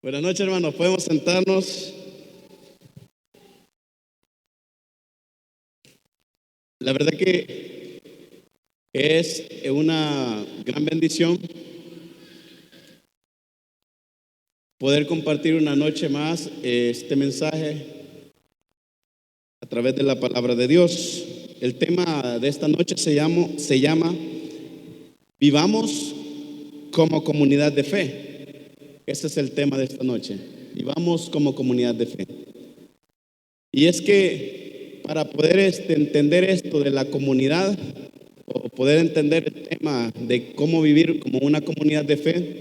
Buenas noches, hermanos. Podemos sentarnos. La verdad que es una gran bendición poder compartir una noche más este mensaje a través de la palabra de Dios. El tema de esta noche se llama Vivamos como comunidad de fe. Ese es el tema de esta noche. Vivamos como comunidad de fe. Y es que para poder entender esto de la comunidad, o poder entender el tema de cómo vivir como una comunidad de fe,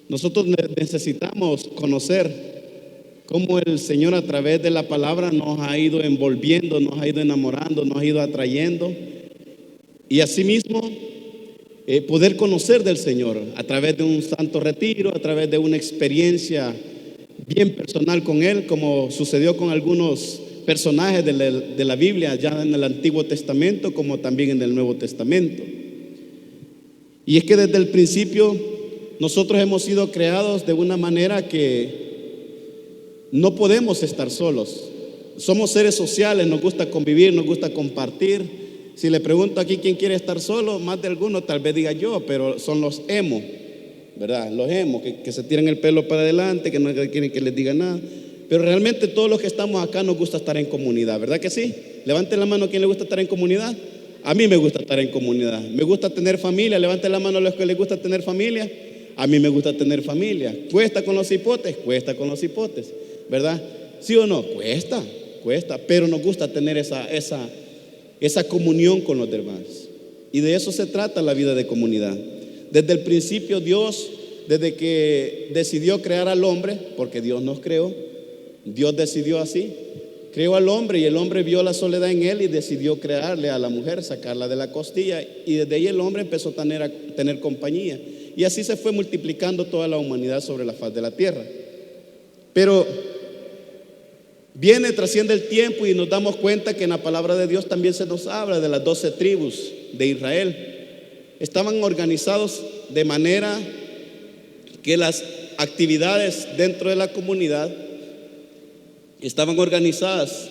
nosotros necesitamos conocer cómo el Señor a través de la palabra nos ha ido envolviendo, nos ha ido enamorando, nos ha ido atrayendo, y asimismo poder conocer del Señor a través de un santo retiro, a través de una experiencia bien personal con Él, como sucedió con algunos personajes de la Biblia, ya en el Antiguo Testamento como también en el Nuevo Testamento. Y es que desde el principio nosotros hemos sido creados de una manera que no podemos estar solos. Somos seres sociales, nos gusta convivir, nos gusta compartir. Si le pregunto aquí quién quiere estar solo, más de alguno tal vez diga yo, pero son los emo, ¿verdad? Los emo, que se tiran el pelo para adelante, que no quieren que les diga nada. Pero realmente todos los que estamos acá nos gusta estar en comunidad, ¿verdad que sí? Levanten la mano, ¿quién le gusta estar en comunidad? A mí me gusta estar en comunidad. Me gusta tener familia. Levanten la mano a los que les gusta tener familia. A mí me gusta tener familia. ¿Cuesta con los hipotes? Cuesta con los hipotes, ¿verdad? ¿Sí o no? Cuesta, pero nos gusta tener esa comunión con los demás. Y de eso se trata la vida de comunidad. Desde el principio Dios, desde que decidió crear al hombre, porque Dios nos creó, Dios decidió así, creó al hombre, y el hombre vio la soledad en él y decidió crearle a la mujer, sacarla de la costilla, y desde ahí el hombre empezó a tener compañía, y así se fue multiplicando toda la humanidad sobre la faz de la tierra. Pero trasciende el tiempo y nos damos cuenta que en la palabra de Dios también se nos habla de las 12 tribus de Israel. Estaban organizados de manera que las actividades dentro de la comunidad estaban organizadas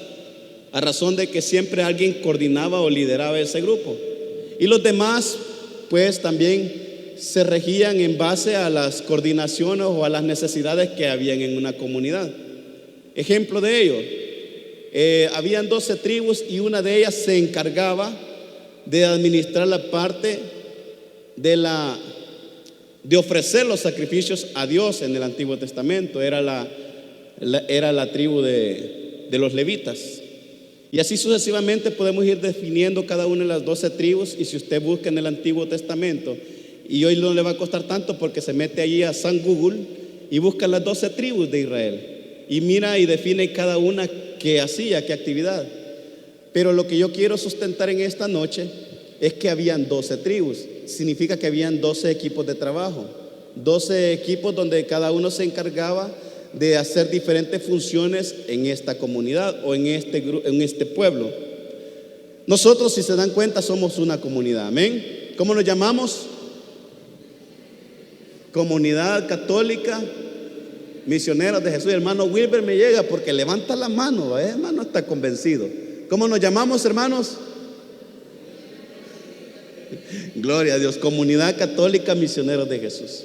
a razón de que siempre alguien coordinaba o lideraba ese grupo, y los demás pues también se regían en base a las coordinaciones o a las necesidades que habían en una comunidad. Ejemplo de ello, habían 12 tribus y una de ellas se encargaba de administrar la parte de ofrecer los sacrificios a Dios en el Antiguo Testamento. Era la tribu de los levitas. Y así sucesivamente podemos ir definiendo cada una de las 12 tribus. Y si usted busca en el Antiguo Testamento, y hoy no le va a costar tanto porque se mete allí a San Google y busca las 12 tribus de Israel, y mira y define cada una qué hacía, qué actividad. Pero lo que yo quiero sustentar en esta noche es que habían 12 tribus. Significa que habían 12 equipos de trabajo, 12 equipos donde cada uno se encargaba de hacer diferentes funciones en esta comunidad o en este pueblo. Nosotros, si se dan cuenta, somos una comunidad. Amén. ¿Cómo nos llamamos? Comunidad Católica Misioneros de Jesús. El hermano Wilber me llega porque levanta la mano, hermano, está convencido. ¿Cómo nos llamamos, hermanos? Gloria a Dios. Comunidad Católica Misioneros de Jesús.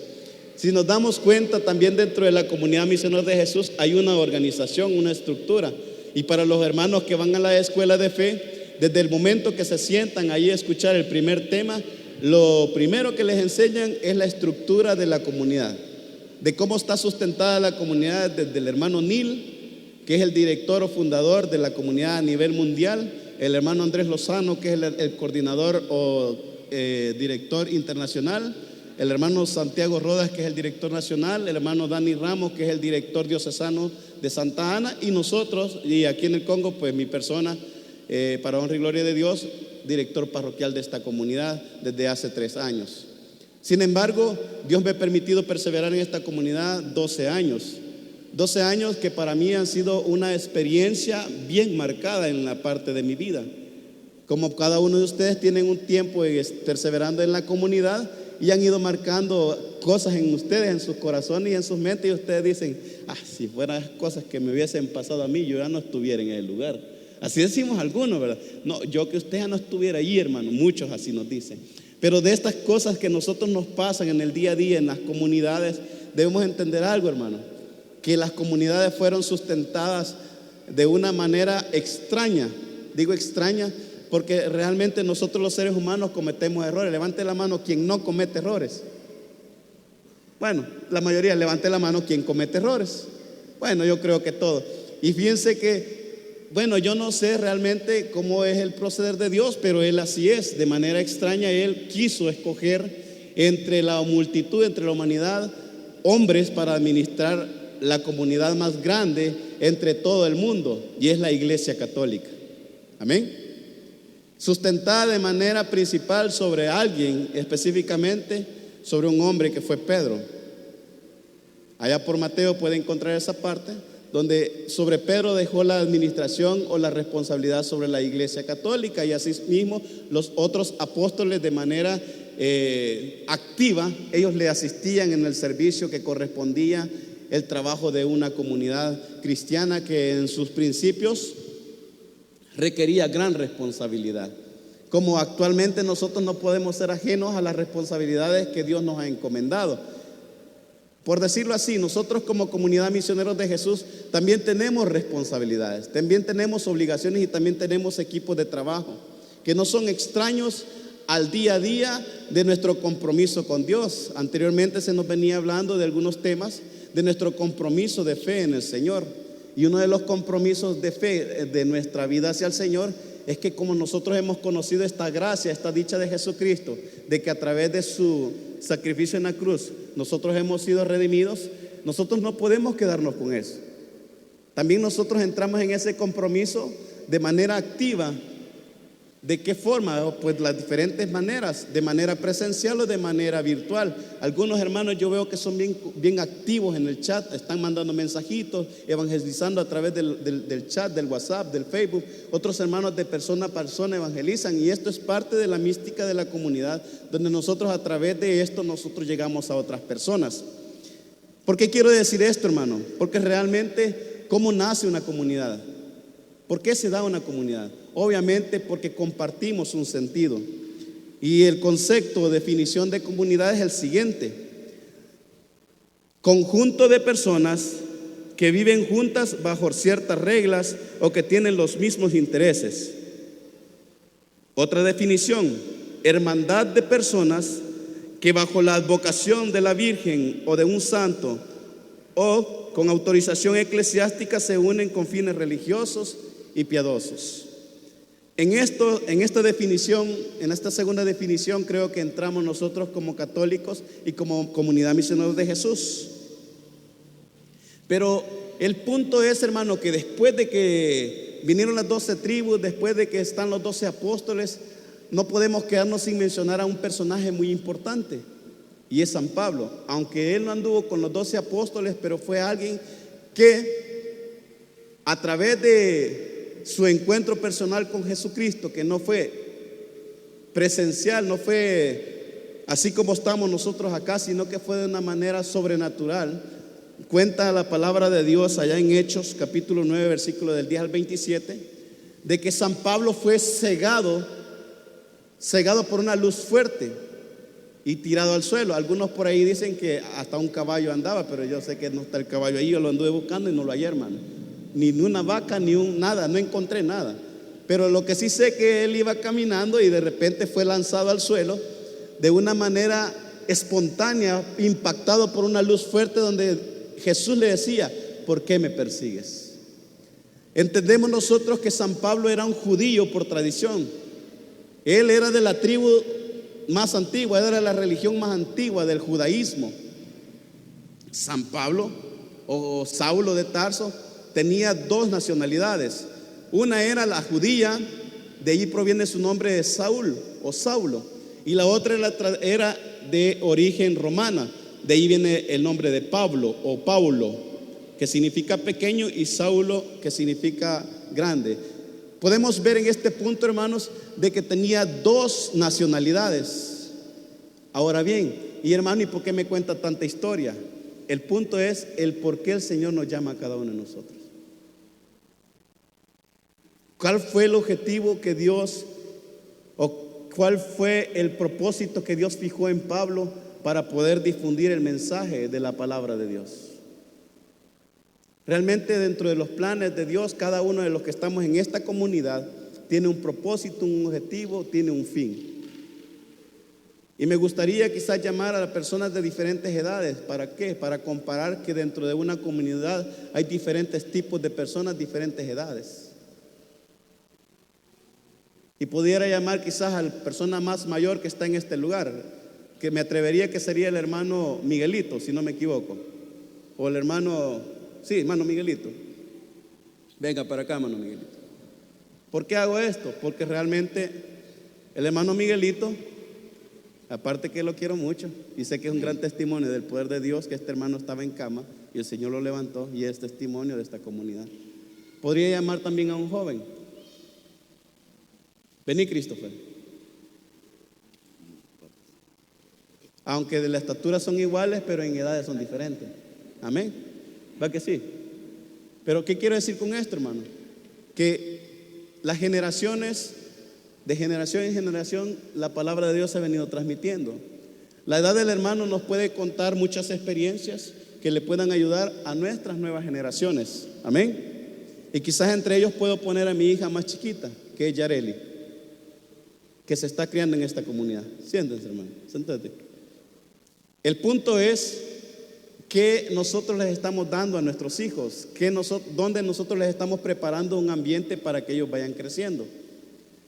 Si nos damos cuenta, también dentro de la comunidad Misioneros de Jesús hay una organización, una estructura. Y para los hermanos que van a la escuela de fe, desde el momento que se sientan ahí a escuchar el primer tema, lo primero que les enseñan es la estructura de la comunidad, de cómo está sustentada la comunidad, desde el hermano Neil, que es el director o fundador de la comunidad a nivel mundial, el hermano Andrés Lozano, que es el coordinador o director internacional, el hermano Santiago Rodas, que es el director nacional, el hermano Dani Ramos, que es el director diocesano de Santa Ana, y nosotros, y aquí en el Congo, pues mi persona, para honra y gloria de Dios, director parroquial de esta comunidad desde hace 3 años. Sin embargo, Dios me ha permitido perseverar en esta comunidad 12 años. 12 años que para mí han sido una experiencia bien marcada en la parte de mi vida. Como cada uno de ustedes tienen un tiempo perseverando en la comunidad, y han ido marcando cosas en ustedes, en sus corazones y en sus mentes, y ustedes dicen: si fueran cosas que me hubiesen pasado a mí, yo ya no estuviera en el lugar. Así decimos algunos, ¿verdad? No, yo que usted ya no estuviera ahí, hermano. Muchos así nos dicen. Pero de estas cosas que nosotros nos pasan en el día a día, en las comunidades, debemos entender algo, hermano: que las comunidades fueron sustentadas de una manera extraña. Digo extraña porque realmente nosotros los seres humanos cometemos errores. Levante la mano quien no comete errores. Bueno, la mayoría. Levante la mano quien comete errores. Bueno, yo creo que todos. Y fíjense que, bueno, yo no sé realmente cómo es el proceder de Dios, pero Él así es. De manera extraña, Él quiso escoger entre la multitud, entre la humanidad, hombres para administrar la comunidad más grande entre todo el mundo, y es la Iglesia Católica. Amén. Sustentada de manera principal sobre alguien, específicamente sobre un hombre que fue Pedro. Allá por Mateo puede encontrar esa parte donde sobre Pedro dejó la administración o la responsabilidad sobre la Iglesia Católica, y así mismo los otros apóstoles de manera activa, ellos le asistían en el servicio que correspondía el trabajo de una comunidad cristiana que en sus principios requería gran responsabilidad. Como actualmente nosotros no podemos ser ajenos a las responsabilidades que Dios nos ha encomendado. Por decirlo así, nosotros como comunidad misioneros de Jesús también tenemos responsabilidades, también tenemos obligaciones y también tenemos equipos de trabajo que no son extraños al día a día de nuestro compromiso con Dios. Anteriormente se nos venía hablando de algunos temas de nuestro compromiso de fe en el Señor, y uno de los compromisos de fe de nuestra vida hacia el Señor es que, como nosotros hemos conocido esta gracia, esta dicha de Jesucristo, de que a través de su sacrificio en la cruz nosotros hemos sido redimidos, nosotros no podemos quedarnos con eso. También nosotros entramos en ese compromiso de manera activa. ¿De qué forma? Pues las diferentes maneras, de manera presencial o de manera virtual. Algunos hermanos yo veo que son bien activos en el chat, están mandando mensajitos, evangelizando a través del chat, del WhatsApp, del Facebook. Otros hermanos de persona a persona evangelizan, y esto es parte de la mística de la comunidad, donde nosotros a través de esto nosotros llegamos a otras personas. ¿Por qué quiero decir esto, hermano? Porque realmente, ¿cómo nace una comunidad? ¿Por qué se da una comunidad? Obviamente porque compartimos un sentido. Y el concepto o definición de comunidad es el siguiente: conjunto de personas que viven juntas bajo ciertas reglas o que tienen los mismos intereses. Otra definición: hermandad de personas que bajo la advocación de la Virgen o de un santo o con autorización eclesiástica se unen con fines religiosos y piadosos. En esta definición, en esta segunda definición, creo que entramos nosotros como católicos y como comunidad misionera de Jesús. Pero el punto es, hermano, que después de que vinieron las 12 tribus, después de que están los 12 apóstoles, no podemos quedarnos sin mencionar a un personaje muy importante, y es San Pablo. Aunque él no anduvo con los 12 apóstoles, pero fue alguien que a través de su encuentro personal con Jesucristo, que no fue presencial, no fue así como estamos nosotros acá, sino que fue de una manera sobrenatural. Cuenta la palabra de Dios allá en Hechos capítulo 9 versículo del 10 al 27, de que San Pablo fue cegado por una luz fuerte y tirado al suelo. Algunos por ahí dicen que hasta un caballo andaba, pero yo sé que no está el caballo ahí. Yo lo anduve buscando y no lo hallé, hermano. Ni una vaca, nada, no encontré nada. Pero lo que sí sé que él iba caminando y de repente fue lanzado al suelo de una manera espontánea, impactado por una luz fuerte, donde Jesús le decía: ¿por qué me persigues? Entendemos nosotros que San Pablo era un judío por tradición. Él era de la tribu más antigua, era de la religión más antigua del judaísmo. San Pablo o Saulo de Tarso tenía dos nacionalidades. Una era la judía, de allí proviene su nombre de Saúl o Saulo, y la otra era de origen romana, de ahí viene el nombre de Pablo o Paulo, que significa pequeño, y Saulo, que significa grande. Podemos ver en este punto, hermanos, de que tenía dos nacionalidades. Ahora bien, y hermano, ¿y por qué me cuenta tanta historia? El punto es el por qué el Señor nos llama a cada uno de nosotros. ¿Cuál fue el objetivo que Dios, o cuál fue el propósito que Dios fijó en Pablo para poder difundir el mensaje de la palabra de Dios? Realmente dentro de los planes de Dios, cada uno de los que estamos en esta comunidad tiene un propósito, un objetivo, tiene un fin. Y me gustaría quizás llamar a las personas de diferentes edades. ¿Para qué? Para comparar que dentro de una comunidad hay diferentes tipos de personas, diferentes edades. Y pudiera llamar quizás a la persona más mayor que está en este lugar, que me atrevería que sería el hermano Miguelito, si no me equivoco. O el hermano, sí, hermano Miguelito. Venga para acá, hermano Miguelito. ¿Por qué hago esto? Porque realmente el hermano Miguelito, aparte que lo quiero mucho y sé que es un gran testimonio del poder de Dios, que este hermano estaba en cama y el Señor lo levantó, y es testimonio de esta comunidad. Podría llamar también a un joven. Vení, Christopher. Aunque de la estatura son iguales, pero en edades son diferentes. Amén. ¿Va que sí? Pero ¿qué quiero decir con esto, hermano? Que las generaciones, de generación en generación, la palabra de Dios se ha venido transmitiendo. La edad del hermano nos puede contar muchas experiencias que le puedan ayudar a nuestras nuevas generaciones. Amén. Y quizás entre ellos puedo poner a mi hija más chiquita, que es Yareli, que se está criando en esta comunidad. Siéntense, hermano, siéntate. El punto es que nosotros les estamos dando a nuestros hijos, donde nosotros les estamos preparando un ambiente para que ellos vayan creciendo.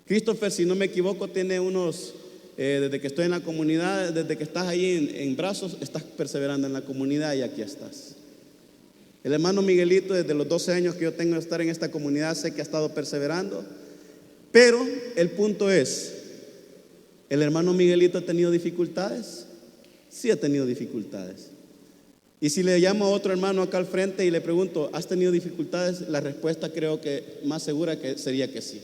Christopher, si no me equivoco, tiene unos, desde que estoy en la comunidad, desde que estás ahí en Brazos, estás perseverando en la comunidad y aquí estás. El hermano Miguelito, desde los 12 años que yo tengo de estar en esta comunidad, sé que ha estado perseverando. Pero el punto es, ¿el hermano Miguelito ha tenido dificultades? Sí ha tenido dificultades. Y si le llamo a otro hermano acá al frente y le pregunto, ¿has tenido dificultades? La respuesta creo que más segura que sería que sí.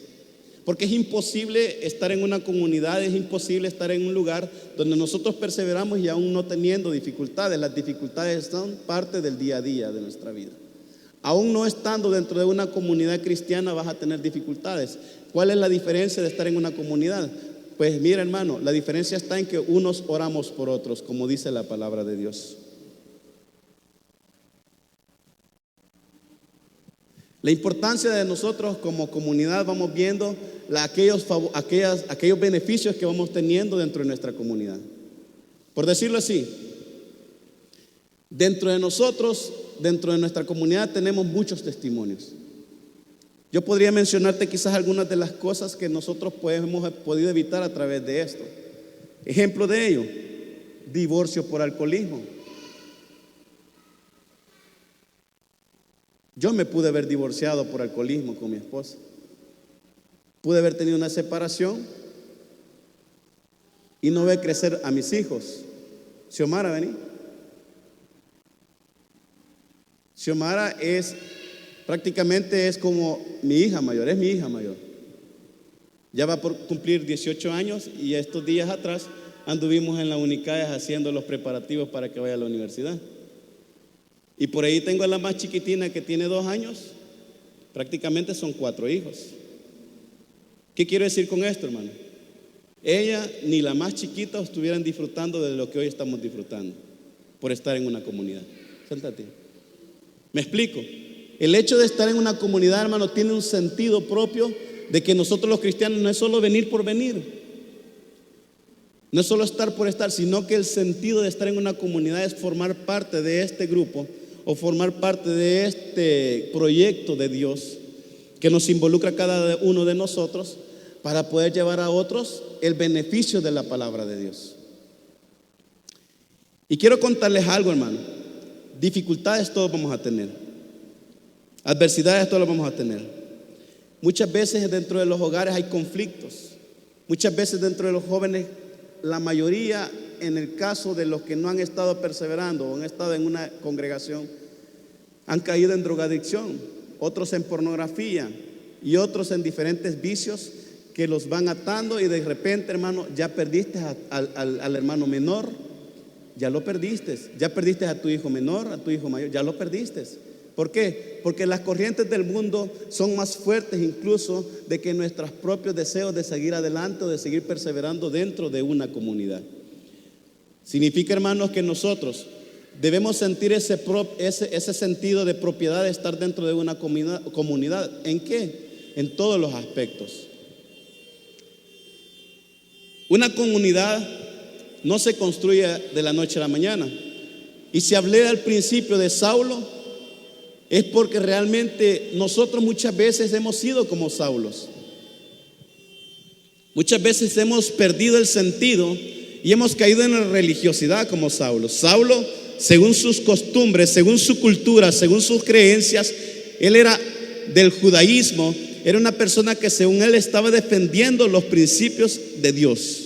Porque es imposible estar en una comunidad, es imposible estar en un lugar donde nosotros perseveramos y aún no teniendo dificultades. Las dificultades son parte del día a día de nuestra vida. Aún no estando dentro de una comunidad cristiana vas a tener dificultades. ¿Cuál es la diferencia de estar en una comunidad? Pues mira, hermano, la diferencia está en que unos oramos por otros, como dice la palabra de Dios. La importancia de nosotros como comunidad, vamos viendo aquellos beneficios que vamos teniendo dentro de nuestra comunidad. Por decirlo así, dentro de nosotros, dentro de nuestra comunidad tenemos muchos testimonios. Yo podría mencionarte quizás algunas de las cosas que nosotros hemos podido evitar a través de esto. Ejemplo de ello, divorcio por alcoholismo. Yo me pude haber divorciado por alcoholismo con mi esposa. Pude haber tenido una separación y no ver crecer a mis hijos. Xiomara, vení. Xiomara prácticamente es como mi hija mayor, es mi hija mayor. Ya va por cumplir 18 años y estos días atrás anduvimos en la Unicaes haciendo los preparativos para que vaya a la universidad. Y por ahí tengo a la más chiquitina que tiene 2 años, prácticamente son 4 hijos. ¿Qué quiero decir con esto, hermano? Ella ni la más chiquita estuvieran disfrutando de lo que hoy estamos disfrutando por estar en una comunidad. Siéntate. ¿Me explico? El hecho de estar en una comunidad, hermano, tiene un sentido propio de que nosotros los cristianos no es solo venir por venir, no es solo estar por estar, sino que el sentido de estar en una comunidad es formar parte de este grupo o formar parte de este proyecto de Dios que nos involucra a cada uno de nosotros para poder llevar a otros el beneficio de la palabra de Dios. Y quiero contarles algo, hermano. Dificultades todos vamos a tener, adversidades todos las vamos a tener. Muchas veces dentro de los hogares hay conflictos. Muchas veces dentro de los jóvenes, la mayoría, en el caso de los que no han estado perseverando o han estado en una congregación, han caído en drogadicción, otros en pornografía y otros en diferentes vicios que los van atando y de repente, hermano, ya perdiste al hermano menor, ya lo perdiste. Ya perdiste a tu hijo menor, a tu hijo mayor, ya lo perdiste. ¿Por qué? Porque las corrientes del mundo son más fuertes incluso de que nuestros propios deseos de seguir adelante o de seguir perseverando dentro de una comunidad. Significa, hermanos, que nosotros debemos sentir ese sentido de propiedad de estar dentro de una comunidad. ¿En qué? En todos los aspectos. Una comunidad no se construye de la noche a la mañana. Y si hablé al principio de Saulo, es porque realmente nosotros muchas veces hemos sido como Saulos. Muchas veces hemos perdido el sentido y hemos caído en la religiosidad como Saulo. Saulo, según sus costumbres, según su cultura, según sus creencias, él era del judaísmo, era una persona que según él estaba defendiendo los principios de Dios.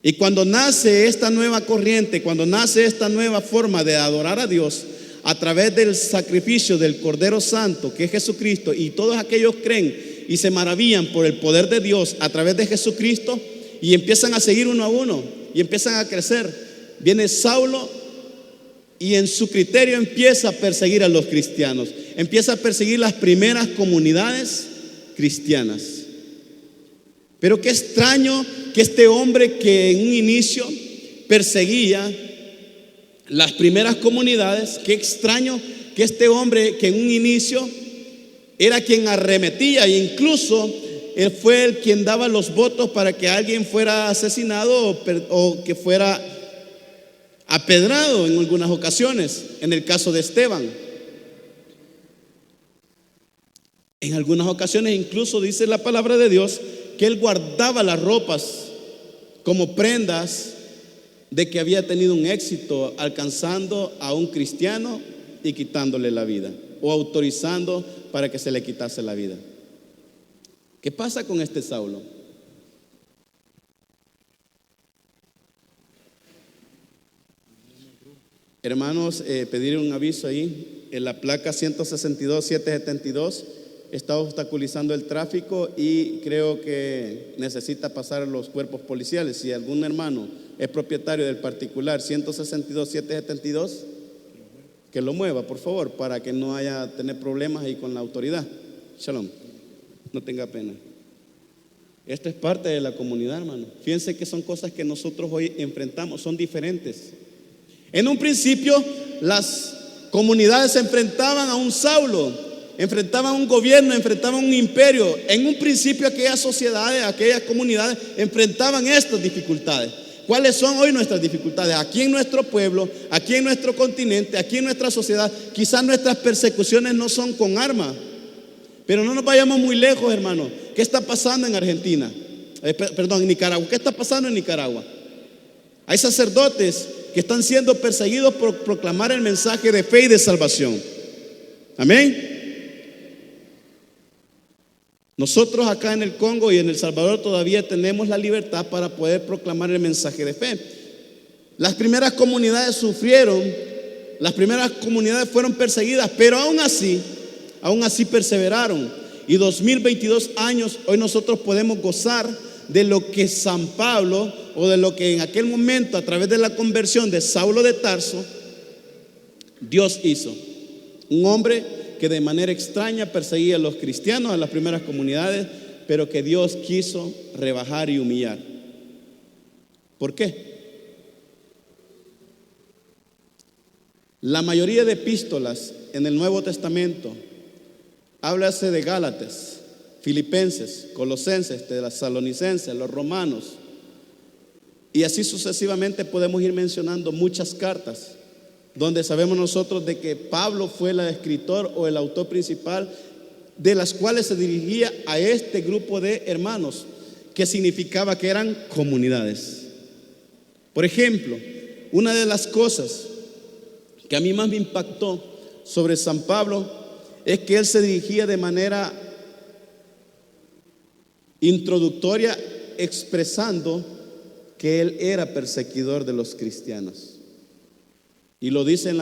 Y cuando nace esta nueva corriente, cuando nace esta nueva forma de adorar a Dios a través del sacrificio del Cordero Santo, que es Jesucristo, y todos aquellos creen y se maravillan por el poder de Dios a través de Jesucristo y empiezan a seguir uno a uno y empiezan a crecer. Viene Saulo y en su criterio empieza a perseguir a los cristianos, empieza a perseguir las primeras comunidades cristianas. Pero qué extraño que este hombre que en un inicio perseguía las primeras comunidades, qué extraño que este hombre que en un inicio era quien arremetía e incluso él fue el quien daba los votos para que alguien fuera asesinado o que fuera apedrado en algunas ocasiones, en el caso de Esteban. En algunas ocasiones incluso dice la palabra de Dios que él guardaba las ropas como prendas de que había tenido un éxito alcanzando a un cristiano y quitándole la vida, o autorizando para que se le quitase la vida. ¿Qué pasa con este Saulo? Hermanos, pedir un aviso ahí. En la placa 162-772 está obstaculizando el tráfico y creo que necesita pasar los cuerpos policiales. Si algún hermano es propietario del particular 162-772, que lo mueva, por favor, para que no haya tener problemas ahí con la autoridad. Shalom, no tenga pena. Esto es parte de la comunidad, hermano. Fíjense que son cosas que nosotros hoy enfrentamos, son diferentes. En un principio, las comunidades se enfrentaban a un Saulo, enfrentaban un gobierno, enfrentaban un imperio. En un principio aquellas sociedades, aquellas comunidades enfrentaban estas dificultades. ¿Cuáles son hoy nuestras dificultades? Aquí en nuestro pueblo, aquí en nuestro continente, aquí en nuestra sociedad, quizás nuestras persecuciones no son con armas, pero no nos vayamos muy lejos, hermano. ¿Qué está pasando en Argentina? En Nicaragua. ¿Qué está pasando en Nicaragua? Hay sacerdotes que están siendo perseguidos por proclamar el mensaje de fe y de salvación. Amén. Nosotros acá en el Congo y en El Salvador todavía tenemos la libertad para poder proclamar el mensaje de fe. Las primeras comunidades sufrieron, las primeras comunidades fueron perseguidas, pero aún así perseveraron. Y 2022 años, hoy nosotros podemos gozar de lo que San Pablo, o de lo que en aquel momento a través de la conversión de Saulo de Tarso, Dios hizo. Un hombre que de manera extraña perseguía a los cristianos, a las primeras comunidades, pero que Dios quiso rebajar y humillar. ¿Por qué? La mayoría de epístolas en el Nuevo Testamento háblase de Gálatas, Filipenses, Colosenses, Tesalonicenses, los Romanos, y así sucesivamente podemos ir mencionando muchas cartas donde sabemos nosotros de que Pablo fue el escritor o el autor principal, de las cuales se dirigía a este grupo de hermanos, que significaba que eran comunidades. Por ejemplo, una de las cosas que a mí más me impactó sobre San Pablo es que él se dirigía de manera introductoria expresando que él era perseguidor de los cristianos. Y lo dice en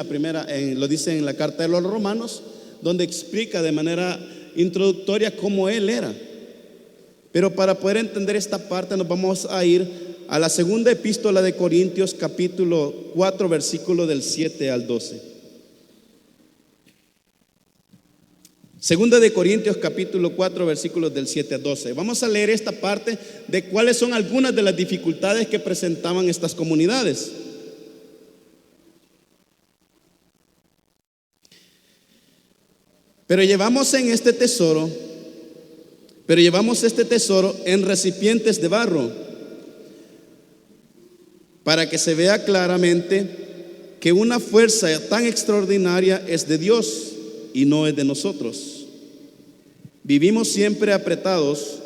la carta de los Romanos, donde explica de manera introductoria cómo él era. Pero para poder entender esta parte nos vamos a ir a la segunda epístola de Corintios, capítulo 4, versículo del 7 al 12. Segunda de Corintios, capítulo 4, versículos del 7 al 12. Vamos a leer esta parte de cuáles son algunas de las dificultades que presentaban estas comunidades. Pero llevamos este tesoro en recipientes de barro, para que se vea claramente que una fuerza tan extraordinaria es de Dios y no es de nosotros. Vivimos siempre apretados,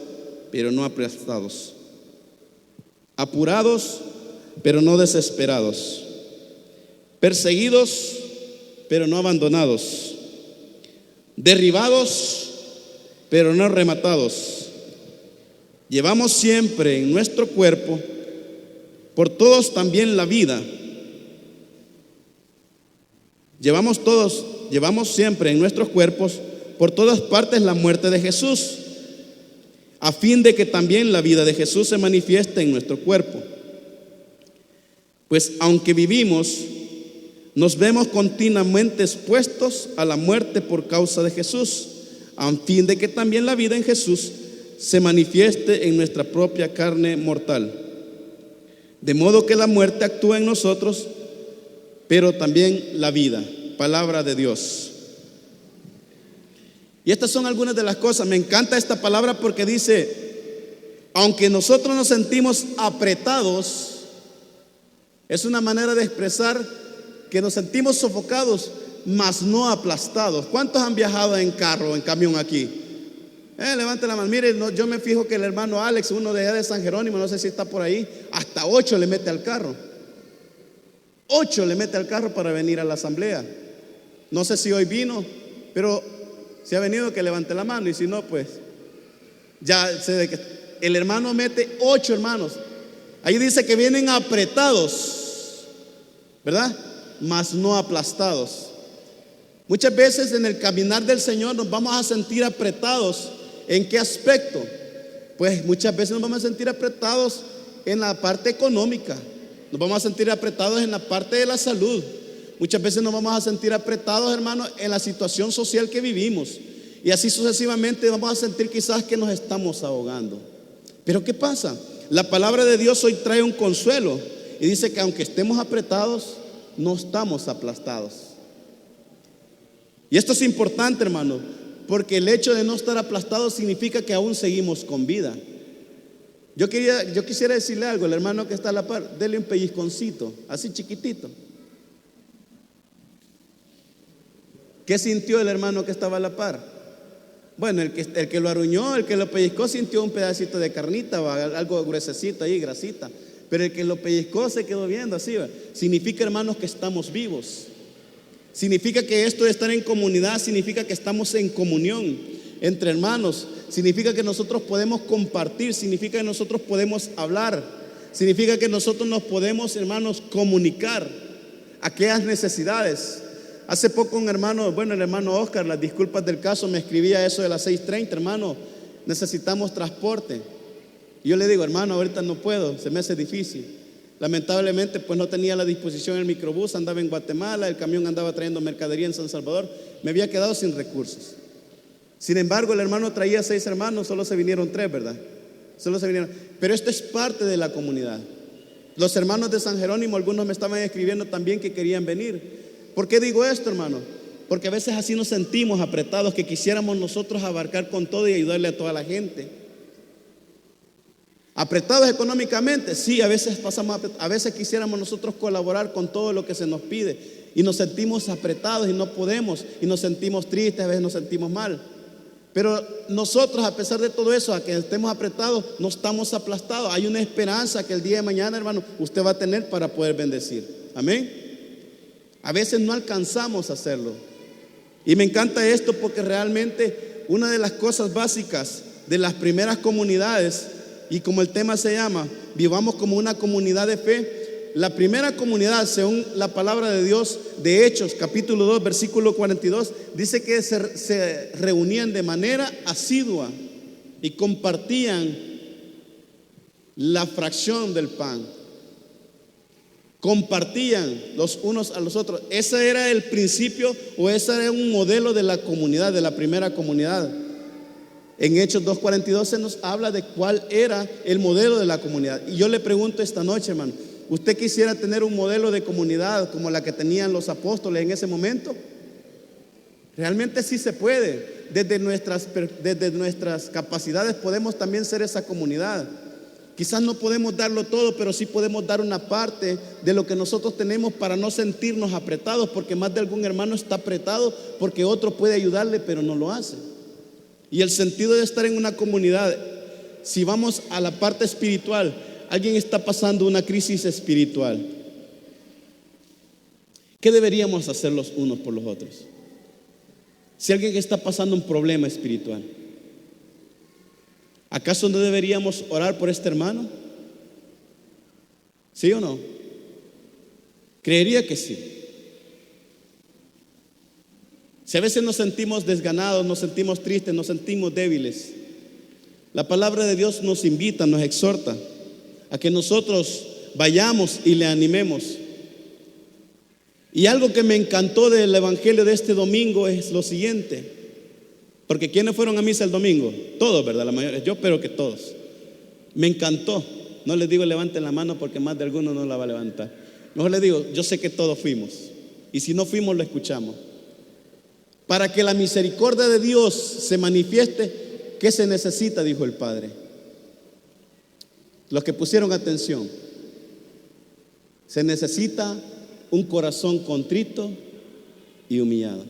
pero no aplastados, apurados, pero no desesperados, perseguidos, pero no abandonados, derribados, pero no rematados. Llevamos siempre en nuestro cuerpo, por todos también la vida. Llevamos siempre en nuestros cuerpos, por todas partes, la muerte de Jesús, a fin de que también la vida de Jesús se manifieste en nuestro cuerpo. Pues aunque vivimos, nos vemos continuamente expuestos a la muerte por causa de Jesús, a fin de que también la vida en Jesús se manifieste en nuestra propia carne mortal. De modo que la muerte actúa en nosotros, pero también la vida. Palabra de Dios. Y estas son algunas de las cosas. Me encanta esta palabra porque dice, aunque nosotros nos sentimos apretados, es una manera de expresar que nos sentimos sofocados, mas no aplastados. ¿Cuántos han viajado en carro o en camión aquí? Levante la mano. Mire, yo me fijo que el hermano Alex, uno de allá de San Jerónimo, no sé si está por ahí, hasta 8 le mete al carro. 8 le mete al carro para venir a la asamblea. No sé si hoy vino, pero si ha venido, que levante la mano. Y si no, pues ya sé de que el hermano mete 8 hermanos. Ahí dice que vienen apretados, ¿verdad? Mas no aplastados. Muchas veces en el caminar del Señor nos vamos a sentir apretados. ¿En qué aspecto? Pues muchas veces nos vamos a sentir apretados en la parte económica, nos vamos a sentir apretados en la parte de la salud, muchas veces nos vamos a sentir apretados, hermanos, en la situación social que vivimos, y así sucesivamente vamos a sentir quizás que nos estamos ahogando. Pero ¿qué pasa? La palabra de Dios hoy trae un consuelo y dice que aunque estemos apretados, no estamos aplastados. Y esto es importante, hermano, porque el hecho de no estar aplastados significa que aún seguimos con vida. Yo quisiera decirle algo al hermano que está a la par, dele un pellizconcito, así chiquitito. ¿Qué sintió el hermano que estaba a la par? Bueno, el que lo arruñó, el que lo pellizcó, sintió un pedacito de carnita o algo gruesecito ahí, grasita. Pero el que lo pellizcó se quedó viendo así, ¿va? Significa, hermanos, que estamos vivos. Significa que esto de estar en comunidad significa que estamos en comunión entre hermanos. Significa que nosotros podemos compartir, significa que nosotros podemos hablar, significa que nosotros nos podemos, hermanos, comunicar aquellas necesidades. Hace poco un hermano, el hermano Oscar, las disculpas del caso, me escribía eso de las 6:30, hermano, necesitamos transporte. Y yo le digo, hermano, ahorita no puedo, se me hace difícil. Lamentablemente, pues no tenía la disposición el microbús, andaba en Guatemala, el camión andaba trayendo mercadería en San Salvador, me había quedado sin recursos. Sin embargo, el hermano traía 6 hermanos, solo se vinieron 3, ¿verdad? Solo se vinieron. Pero esto es parte de la comunidad. Los hermanos de San Jerónimo, algunos me estaban escribiendo también que querían venir. ¿Por qué digo esto, hermano? Porque a veces así nos sentimos apretados, que quisiéramos nosotros abarcar con todo y ayudarle a toda la gente. Apretados económicamente, sí, a veces quisiéramos nosotros colaborar con todo lo que se nos pide y nos sentimos apretados y no podemos, y nos sentimos tristes, a veces nos sentimos mal. Pero nosotros, a pesar de todo eso, a que estemos apretados, no estamos aplastados. Hay una esperanza que el día de mañana, hermano, usted va a tener para poder bendecir. Amén. A veces no alcanzamos a hacerlo. Y me encanta esto porque realmente una de las cosas básicas de las primeras comunidades, y como el tema se llama, vivamos como una comunidad de fe. La primera comunidad, según la palabra de Dios, de Hechos, capítulo 2, versículo 42, dice que se reunían de manera asidua y compartían la fracción del pan. Compartían los unos a los otros. Ese era el principio, o ese era un modelo de la comunidad, de la primera comunidad. En Hechos 2:42 se nos habla de cuál era el modelo de la comunidad. Y yo le pregunto esta noche, hermano, ¿usted quisiera tener un modelo de comunidad como la que tenían los apóstoles en ese momento? Realmente sí se puede. Desde nuestras capacidades podemos también ser esa comunidad. Quizás no podemos darlo todo, pero sí podemos dar una parte de lo que nosotros tenemos para no sentirnos apretados, porque más de algún hermano está apretado porque otro puede ayudarle, pero no lo hace. Y el sentido de estar en una comunidad, si vamos a la parte espiritual, alguien está pasando una crisis espiritual, ¿qué deberíamos hacer los unos por los otros? Si alguien está pasando un problema espiritual, ¿acaso no deberíamos orar por este hermano? ¿Sí o no? Creería que sí. Si a veces nos sentimos desganados, nos sentimos tristes, nos sentimos débiles, la palabra de Dios nos invita, nos exhorta a que nosotros vayamos y le animemos. Y algo que me encantó del evangelio de este domingo es lo siguiente. Porque ¿quiénes fueron a misa el domingo? Todos, ¿verdad? La mayoría. Yo espero que todos. Me encantó. No les digo levanten la mano porque más de alguno no la va a levantar. Mejor les digo, yo sé que todos fuimos. Y si no fuimos, lo escuchamos. Para que la misericordia de Dios se manifieste, ¿qué se necesita? Dijo el Padre. Los que pusieron atención. Se necesita un corazón contrito y humillado.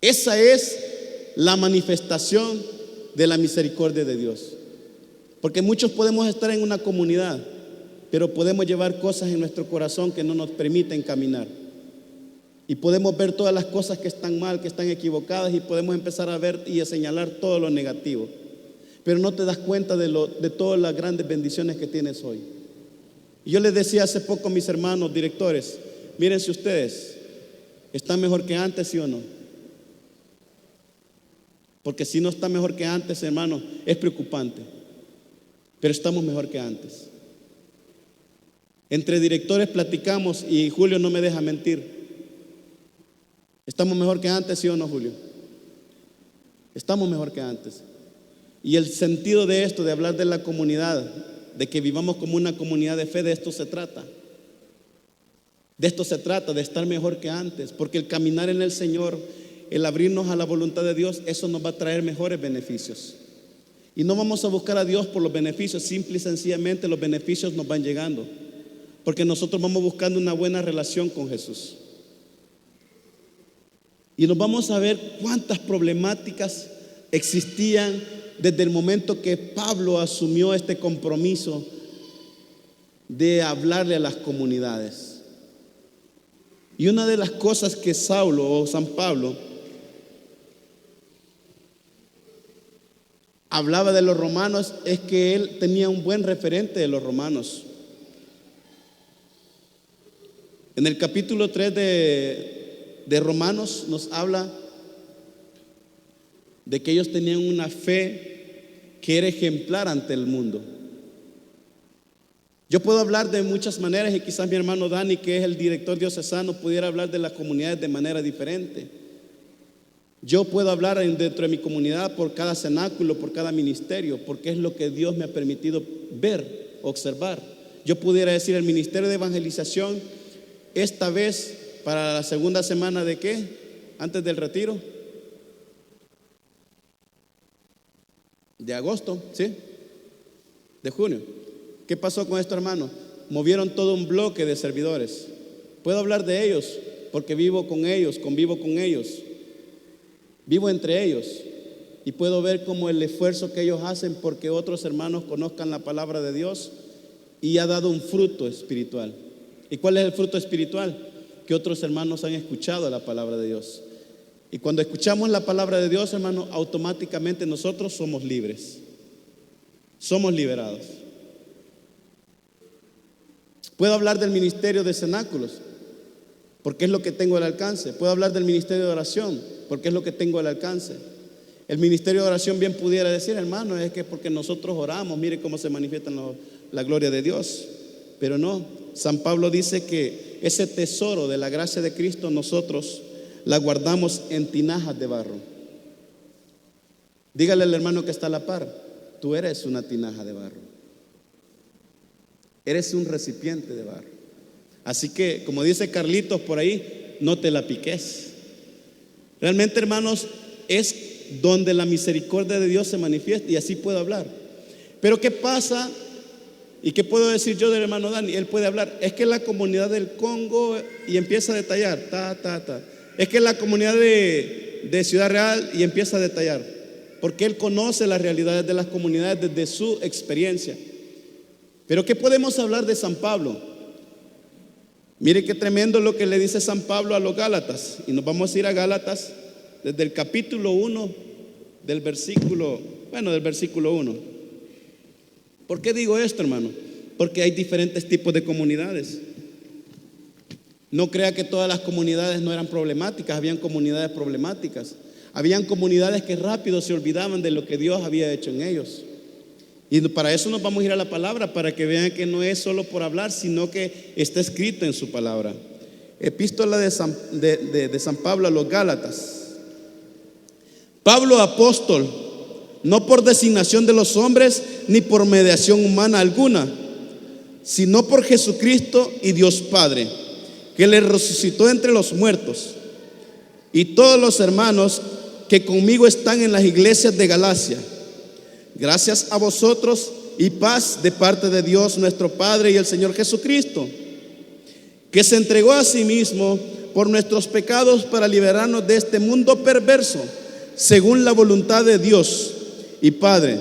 Esa es la manifestación de la misericordia de Dios. Porque muchos podemos estar en una comunidad, pero podemos llevar cosas en nuestro corazón que no nos permiten caminar. Y podemos ver todas las cosas que están mal, que están equivocadas, y podemos empezar a ver y a señalar todo lo negativo. Pero no te das cuenta de todas las grandes bendiciones que tienes hoy. Y yo les decía hace poco a mis hermanos directores, mírense ustedes, ¿están mejor que antes, sí o no? Porque si no está mejor que antes, hermano, es preocupante. Pero estamos mejor que antes. Entre directores platicamos y Julio no me deja mentir. ¿Estamos mejor que antes, sí o no, Julio? Estamos mejor que antes. Y el sentido de esto, de hablar de la comunidad, de que vivamos como una comunidad de fe, de esto se trata. De esto se trata, de estar mejor que antes. Porque el caminar en el Señor, el abrirnos a la voluntad de Dios, eso nos va a traer mejores beneficios. Y no vamos a buscar a Dios por los beneficios, simple y sencillamente los beneficios nos van llegando. Porque nosotros vamos buscando una buena relación con Jesús. Y nos vamos a ver cuántas problemáticas existían desde el momento que Pablo asumió este compromiso de hablarle a las comunidades. Y una de las cosas que Saulo o San Pablo hablaba de los romanos es que él tenía un buen referente de los romanos. En el capítulo 3 de Romanos nos habla de que ellos tenían una fe que era ejemplar ante el mundo. Yo puedo hablar de muchas maneras y quizás mi hermano Dani, que es el director diocesano, pudiera hablar de las comunidades de manera diferente. Yo puedo hablar dentro de mi comunidad por cada cenáculo, por cada ministerio, porque es lo que Dios me ha permitido ver, observar. Yo pudiera decir el ministerio de evangelización, esta vez para la segunda semana de ¿qué? Antes del retiro. De agosto, ¿sí? De junio. ¿Qué pasó con esto, hermano? Movieron todo un bloque de servidores. Puedo hablar de ellos porque vivo con ellos, convivo con ellos. Vivo entre ellos y puedo ver como el esfuerzo que ellos hacen porque otros hermanos conozcan la palabra de Dios y ha dado un fruto espiritual. ¿Y cuál es el fruto espiritual? Que otros hermanos han escuchado la palabra de Dios. Y cuando escuchamos la palabra de Dios, hermano, automáticamente nosotros somos libres. Somos liberados. Puedo hablar del ministerio de cenáculos, porque es lo que tengo al alcance. Puedo hablar del ministerio de oración, porque es lo que tengo al alcance. El ministerio de oración bien pudiera decir, hermano, es que porque nosotros oramos, mire cómo se manifiesta la gloria de Dios. Pero no, San Pablo dice que ese tesoro de la gracia de Cristo nosotros la guardamos en tinajas de barro. Dígale al hermano que está a la par, tú eres una tinaja de barro. Eres un recipiente de barro. Así que, como dice Carlitos por ahí, no te la piques. Realmente, hermanos, es donde la misericordia de Dios se manifiesta, y así puedo hablar. Pero ¿qué pasa? ¿Y qué puedo decir yo del hermano Dani? Él puede hablar. Es que la comunidad del Congo, y empieza a detallar, Es que la comunidad de Ciudad Real, y empieza a detallar, porque él conoce las realidades de las comunidades desde su experiencia. Pero ¿qué podemos hablar de San Pablo? Mire qué tremendo lo que le dice San Pablo a los Gálatas. Y nos vamos a ir a Gálatas desde el capítulo 1 del versículo 1. ¿Por qué digo esto, hermano? Porque hay diferentes tipos de comunidades. No crea que todas las comunidades no eran problemáticas. Habían comunidades problemáticas. Habían comunidades que rápido se olvidaban de lo que Dios había hecho en ellos. Y para eso nos vamos a ir a la palabra, para que vean que no es solo por hablar, sino que está escrito en su palabra. Epístola de San Pablo a los Gálatas. Pablo, apóstol, no por designación de los hombres, ni por mediación humana alguna, sino por Jesucristo y Dios Padre, que le resucitó entre los muertos, y todos los hermanos que conmigo están en las iglesias de Galacia. Gracias a vosotros y paz de parte de Dios nuestro Padre y el Señor Jesucristo, que se entregó a sí mismo por nuestros pecados para liberarnos de este mundo perverso, según la voluntad de Dios y Padre.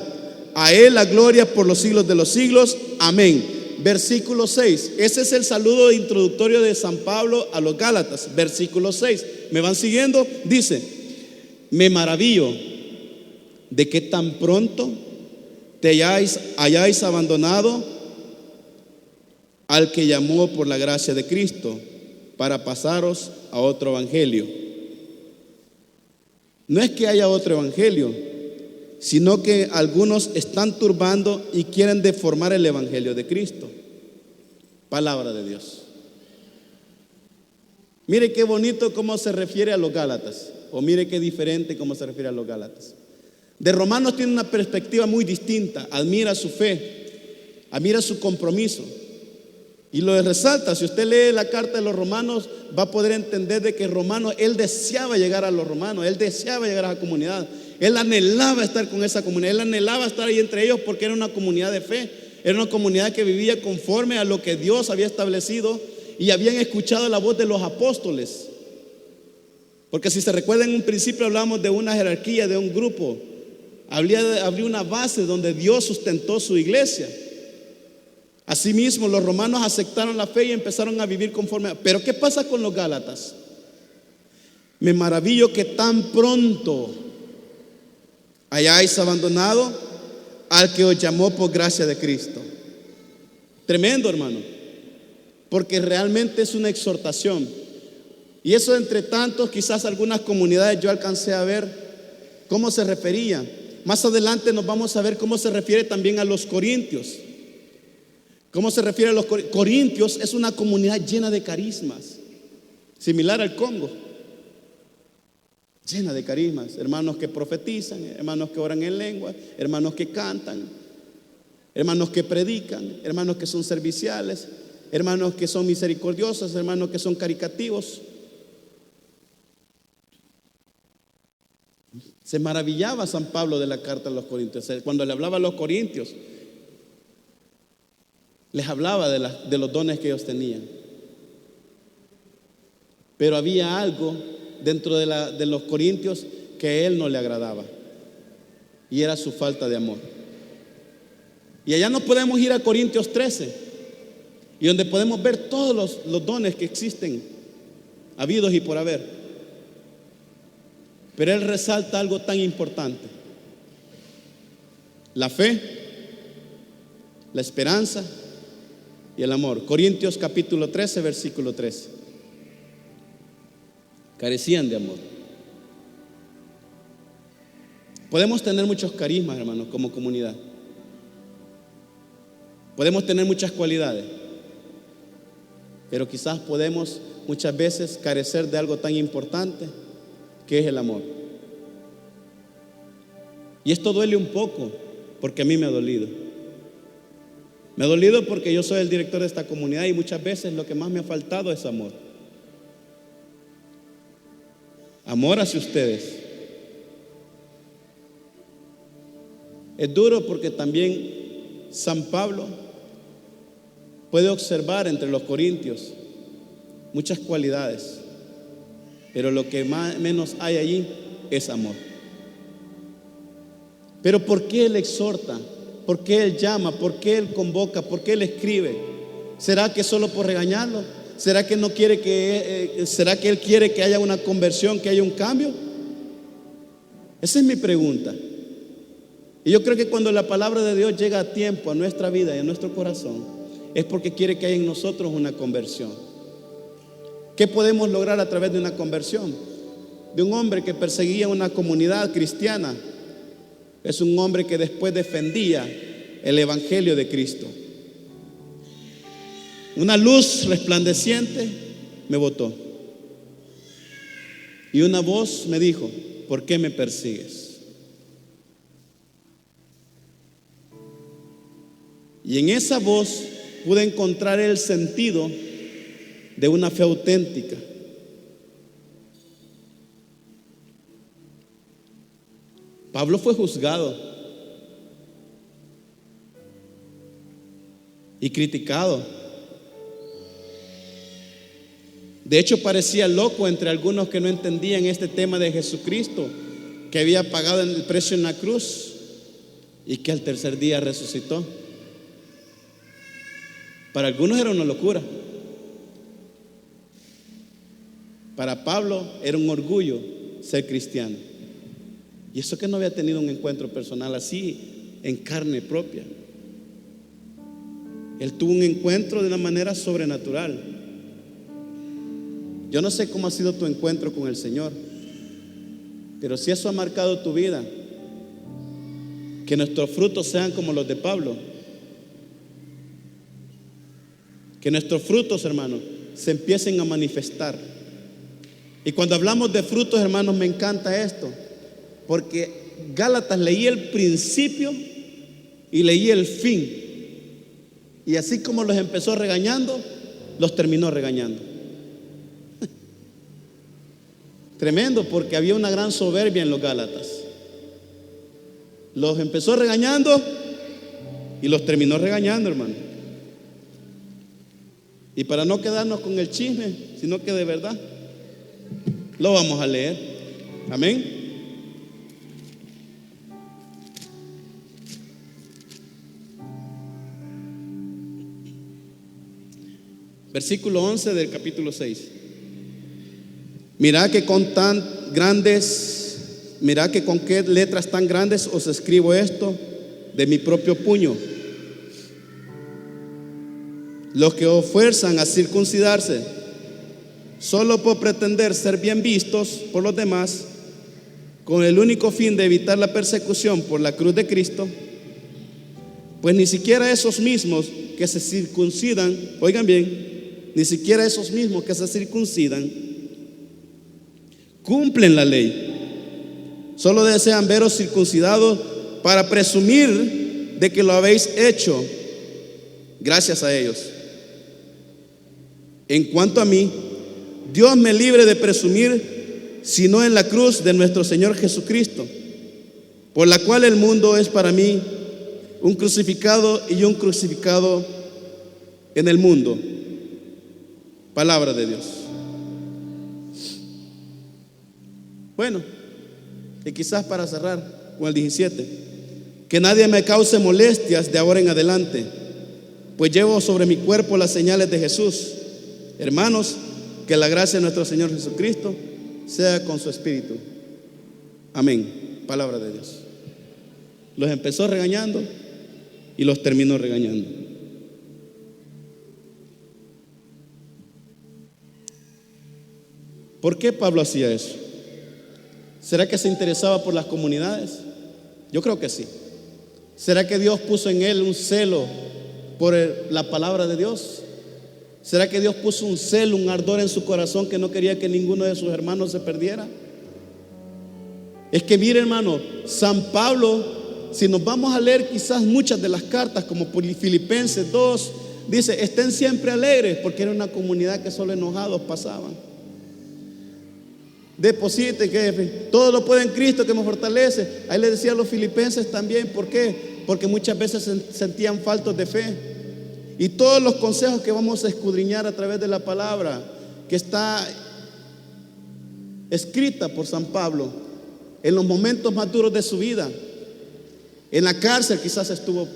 A Él la gloria por los siglos de los siglos. Amén. Versículo 6. Ese es el saludo introductorio de San Pablo a los Gálatas. Versículo 6. ¿Me van siguiendo? Dice: me maravillo de que tan pronto te hayáis abandonado al que llamó por la gracia de Cristo para pasaros a otro evangelio. No es que haya otro evangelio, sino que algunos están turbando y quieren deformar el evangelio de Cristo. Palabra de Dios. Mire qué bonito cómo se refiere a los Gálatas, o mire qué diferente cómo se refiere a los Gálatas. De Romanos tiene una perspectiva muy distinta. Admira su fe, admira su compromiso, y lo resalta. Si usted lee la carta de los Romanos, va a poder entender de que Romanos, él deseaba llegar a los romanos, él deseaba llegar a la comunidad, él anhelaba estar con esa comunidad, él anhelaba estar ahí entre ellos, porque era una comunidad de fe, era una comunidad que vivía conforme a lo que Dios había establecido, y habían escuchado la voz de los apóstoles. Porque si se recuerdan, en un principio hablamos de una jerarquía, de un grupo. Habría una base donde Dios sustentó su iglesia. Asimismo, los romanos aceptaron la fe y empezaron a vivir conforme. Pero ¿qué pasa con los Gálatas? Me maravillo que tan pronto hayáis abandonado al que os llamó por gracia de Cristo. Tremendo, hermano, porque realmente es una exhortación. Y eso, entre tantos, quizás algunas comunidades yo alcancé a ver cómo se refería. Más adelante nos vamos a ver cómo se refiere también a los corintios. ¿Cómo se refiere a los corintios? Es una comunidad llena de carismas, similar al Congo. Llena de carismas, hermanos que profetizan, hermanos que oran en lengua, hermanos que cantan, hermanos que predican, hermanos que son serviciales, hermanos que son misericordiosos, hermanos que son caritativos. Se maravillaba San Pablo de la carta a los corintios. Cuando le hablaba a los corintios, les hablaba de los dones que ellos tenían. Pero había algo dentro de los corintios que a él no le agradaba, y era su falta de amor. Y allá nos podemos ir a Corintios 13, y donde podemos ver todos los dones que existen, habidos y por haber. Pero él resalta algo tan importante: la fe, la esperanza y el amor. Corintios capítulo 13, versículo 13. Carecían de amor. Podemos tener muchos carismas, hermanos, como comunidad. Podemos tener muchas cualidades, pero quizás podemos muchas veces carecer de algo tan importante que es el amor. Y esto duele un poco, porque a mí me ha dolido. Me ha dolido porque yo soy el director de esta comunidad y muchas veces lo que más me ha faltado es amor. Amor hacia ustedes. Es duro porque también San Pablo puede observar entre los corintios muchas cualidades, pero lo que menos hay allí es amor. Pero ¿por qué Él exhorta? ¿Por qué Él llama? ¿Por qué Él convoca? ¿Por qué Él escribe? ¿Será que solo por regañarlo? ¿Será que no quiere será que Él quiere que haya una conversión, que haya un cambio? Esa es mi pregunta. Y yo creo que cuando la palabra de Dios llega a tiempo a nuestra vida y a nuestro corazón, es porque quiere que haya en nosotros una conversión. ¿Qué podemos lograr a través de una conversión? De un hombre que perseguía una comunidad cristiana. Es un hombre que después defendía el evangelio de Cristo. Una luz resplandeciente me botó. Y una voz me dijo: ¿por qué me persigues? Y en esa voz pude encontrar el sentido de una fe auténtica. Pablo fue juzgado y criticado. De hecho, parecía loco entre algunos que no entendían este tema de Jesucristo, que había pagado el precio en la cruz y que al tercer día resucitó. Para algunos era una locura. Para Pablo era un orgullo ser cristiano. Y eso que no había tenido un encuentro personal así en carne propia. Él tuvo un encuentro de una manera sobrenatural. Yo no sé cómo ha sido tu encuentro con el Señor, pero si eso ha marcado tu vida, que nuestros frutos sean como los de Pablo. Que nuestros frutos, hermanos, se empiecen a manifestar. Y cuando hablamos de frutos, hermanos, me encanta esto, porque Gálatas leí el principio y leí el fin. Y así como los empezó regañando, los terminó regañando. Tremendo, porque había una gran soberbia en los Gálatas. Los empezó regañando y los terminó regañando, hermano. Y para no quedarnos con el chisme, sino que de verdad lo vamos a leer. Amén. Versículo 11 del capítulo 6. Mirad que con qué letras tan grandes os escribo esto de mi propio puño. Los que os fuerzan a circuncidarse solo por pretender ser bien vistos por los demás, con el único fin de evitar la persecución por la cruz de Cristo, pues ni siquiera esos mismos que se circuncidan, oigan bien, ni siquiera esos mismos que se circuncidan cumplen la ley. Solo desean veros circuncidados para presumir de que lo habéis hecho gracias a ellos. En cuanto a mí, Dios me libre de presumir, sino en la cruz de nuestro Señor Jesucristo, por la cual el mundo es para mí un crucificado y un crucificado en el mundo. Palabra de Dios. Bueno, y quizás para cerrar con el 17, que nadie me cause molestias de ahora en adelante, pues llevo sobre mi cuerpo las señales de Jesús. Hermanos, que la gracia de nuestro Señor Jesucristo sea con su espíritu. Amén. Palabra de Dios. Los empezó regañando y los terminó regañando. ¿Por qué Pablo hacía eso? ¿Será que se interesaba por las comunidades? Yo creo que sí. ¿Será que Dios puso en él un celo por la palabra de Dios? ¿Será que Dios puso un celo, un ardor en su corazón que no quería que ninguno de sus hermanos se perdiera? Es que mire, hermano, San Pablo, si nos vamos a leer quizás muchas de las cartas, como Filipenses 2, dice: estén siempre alegres, porque era una comunidad que solo enojados pasaban. Deposite que todo lo puede en Cristo que me fortalece. Ahí le decía a los filipenses también. ¿Por qué? Porque muchas veces se sentían faltos de fe. Y todos los consejos que vamos a escudriñar a través de la palabra, que está escrita por San Pablo en los momentos más duros de su vida, en la cárcel quizás estuvo.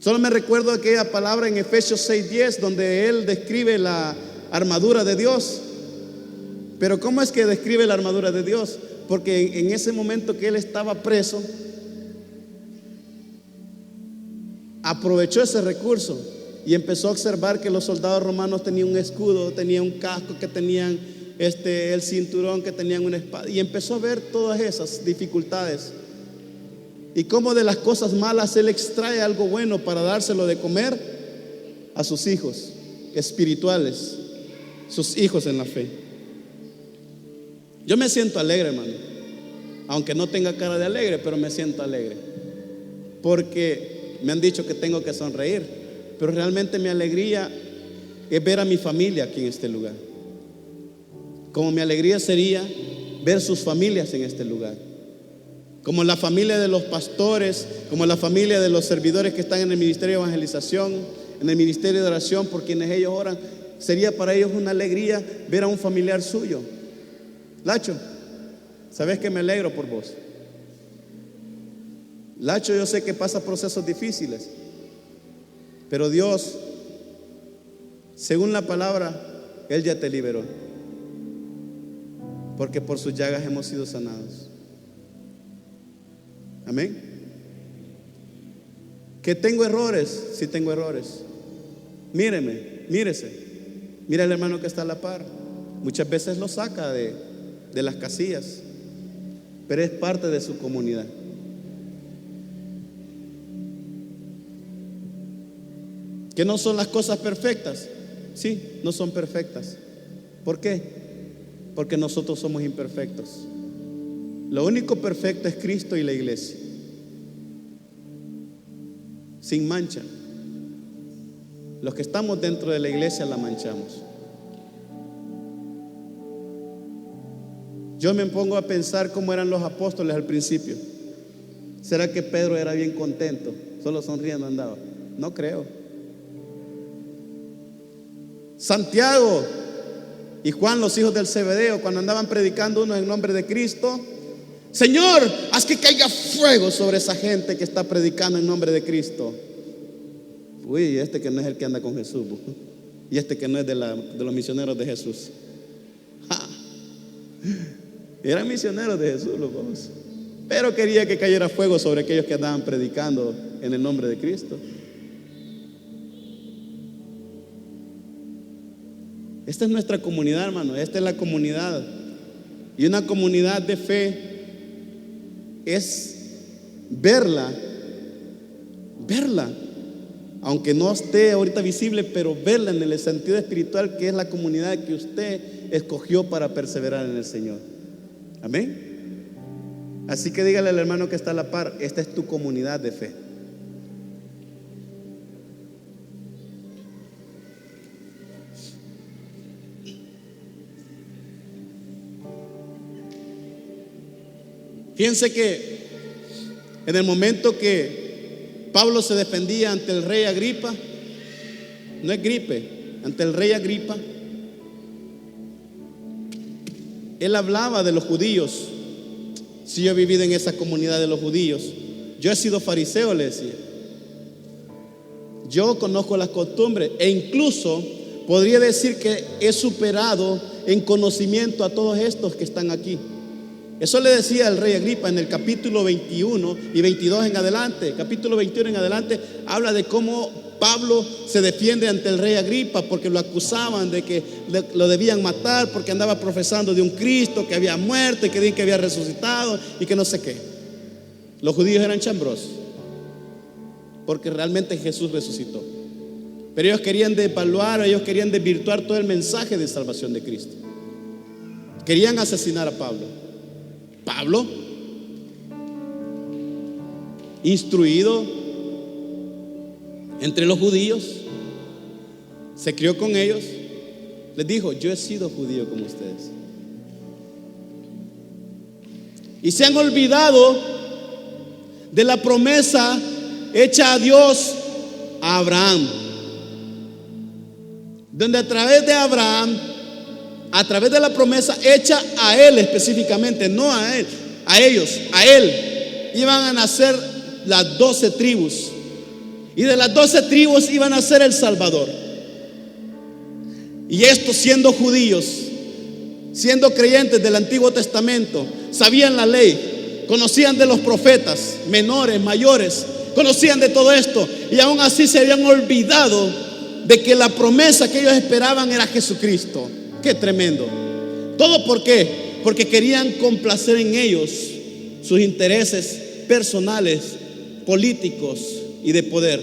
Solo me recuerdo aquella palabra en Efesios 6:10, donde él describe la armadura de Dios. Pero ¿cómo es que describe la armadura de Dios? Porque en ese momento que él estaba preso, aprovechó ese recurso y empezó a observar que los soldados romanos tenían un escudo, tenían un casco, que tenían el cinturón, que tenían una espada, y empezó a ver todas esas dificultades y cómo de las cosas malas él extrae algo bueno para dárselo de comer a sus hijos espirituales, sus hijos en la fe. Yo me siento alegre, hermano, aunque no tenga cara de alegre, pero me siento alegre porque me han dicho que tengo que sonreír, pero realmente mi alegría es ver a mi familia aquí en este lugar, como mi alegría sería ver sus familias en este lugar, como la familia de los pastores, como la familia de los servidores que están en el ministerio de evangelización, en el ministerio de oración por quienes ellos oran. Sería para ellos una alegría ver a un familiar suyo. Lacho, sabes que me alegro por vos. Lacho, yo sé que pasa procesos difíciles, pero Dios, según la palabra, Él ya te liberó, porque por sus llagas hemos sido sanados. Amén. Que tengo errores, sí tengo errores. Mírese, mira al hermano que está a la par. Muchas veces lo saca de las casillas, pero es parte de su comunidad. Que no son las cosas perfectas. Sí, no son perfectas. ¿Por qué? Porque nosotros somos imperfectos. Lo único perfecto es Cristo y la iglesia, sin mancha. Los que estamos dentro de la iglesia la manchamos. Yo me pongo a pensar cómo eran los apóstoles al principio. ¿Será que Pedro era bien contento? Solo sonriendo andaba. No creo. Santiago y Juan, los hijos del Zebedeo, cuando andaban predicando unos en nombre de Cristo: Señor, haz que caiga fuego sobre esa gente que está predicando en nombre de Cristo. Uy, este que no es el que anda con Jesús, y este que no es de los misioneros de Jesús. ¡Ja! Eran misioneros de Jesús los dos, pero quería que cayera fuego sobre aquellos que andaban predicando en el nombre de Cristo. Esta es nuestra comunidad, hermano. Esta es la comunidad. Y una comunidad de fe es verla, aunque no esté ahorita visible, pero verla en el sentido espiritual, que es la comunidad que usted escogió para perseverar en el Señor. Amén. Así que dígale al hermano que está a la par: esta es tu comunidad de fe. Fíjense que en el momento que Pablo se defendía ante el rey Agripa, no es gripe, ante el rey Agripa, él hablaba de los judíos. Si yo he vivido en esa comunidad de los judíos, yo he sido fariseo, le decía. Yo conozco las costumbres e incluso podría decir que he superado en conocimiento a todos estos que están aquí. Eso le decía el rey Agripa en el capítulo 21 y 22 en adelante. Capítulo 21 en adelante habla de cómo Pablo se defiende ante el rey Agripa porque lo acusaban de que lo debían matar porque andaba profesando de un Cristo que había muerto y que había resucitado y que no sé qué. Los judíos eran chambrosos porque realmente Jesús resucitó, pero ellos querían devaluar, ellos querían desvirtuar todo el mensaje de salvación de Cristo. Querían asesinar a Pablo. Pablo, instruido entre los judíos, se crió con ellos, les dijo: yo he sido judío como ustedes. Y se han olvidado de la promesa hecha a Dios a Abraham, donde a través de Abraham, a través de la promesa hecha a él específicamente, no a él, a ellos, a él, iban a nacer las 12 tribus. Y de las 12 tribus iban a ser el Salvador. Y estos, siendo judíos, siendo creyentes del Antiguo Testamento, sabían la ley, conocían de los profetas, menores, mayores, conocían de todo esto, y aún así se habían olvidado de que la promesa que ellos esperaban era Jesucristo. Qué tremendo. ¿Todo por qué? Porque querían complacer en ellos sus intereses personales, políticos y de poder,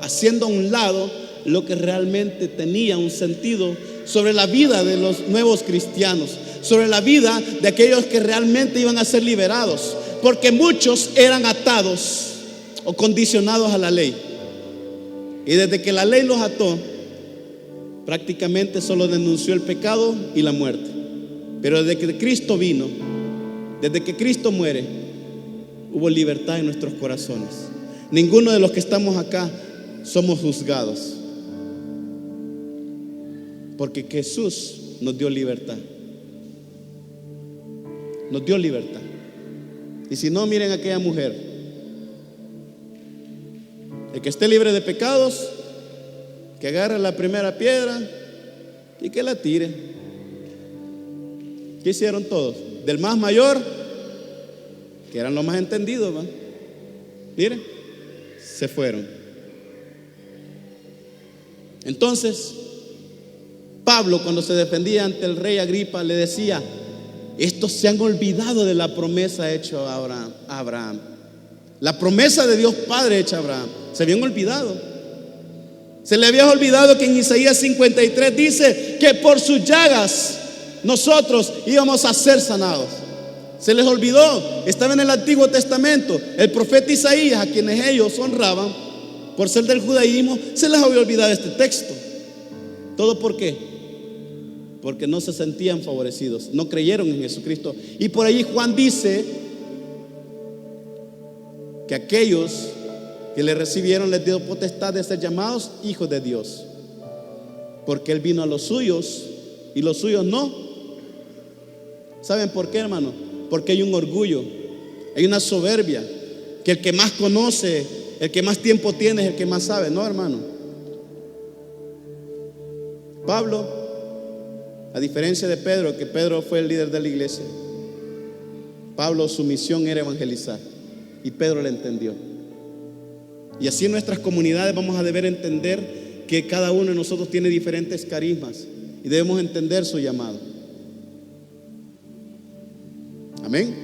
haciendo a un lado lo que realmente tenía un sentido sobre la vida de los nuevos cristianos, sobre la vida de aquellos que realmente iban a ser liberados, porque muchos eran atados o condicionados a la ley, y desde que la ley los ató, prácticamente solo denunció el pecado y la muerte. Pero desde que Cristo vino, desde que Cristo muere, hubo libertad en nuestros corazones. Ninguno de los que estamos acá somos juzgados, porque Jesús nos dio libertad. Nos dio libertad. Y si no, miren a aquella mujer. El que esté libre de pecados, que agarre la primera piedra y que la tire. ¿Qué hicieron todos? Del más mayor, que eran los más entendidos, ¿va? Miren, se fueron. Entonces, Pablo, cuando se defendía ante el rey Agripa, le decía: estos se han olvidado de la promesa hecha a Abraham. La promesa de Dios Padre hecha a Abraham. Se habían olvidado. Se le había olvidado que en Isaías 53 dice que por sus llagas nosotros íbamos a ser sanados. Se les olvidó. Estaba en el Antiguo Testamento. El profeta Isaías, a quienes ellos honraban por ser del judaísmo, se les había olvidado este texto. ¿Todo por qué? Porque no se sentían favorecidos, no creyeron en Jesucristo. Y por ahí Juan dice que aquellos que le recibieron les dio potestad de ser llamados hijos de Dios, porque Él vino a los suyos y los suyos no. ¿Saben por qué, hermano? Porque hay un orgullo, hay una soberbia, que el que más conoce, el que más tiempo tiene es el que más sabe. No, hermano. Pablo, a diferencia de Pedro, que Pedro fue el líder de la iglesia, Pablo, su misión era evangelizar, y Pedro le entendió. Y así en nuestras comunidades vamos a deber entender que cada uno de nosotros tiene diferentes carismas y debemos entender su llamado. Amén.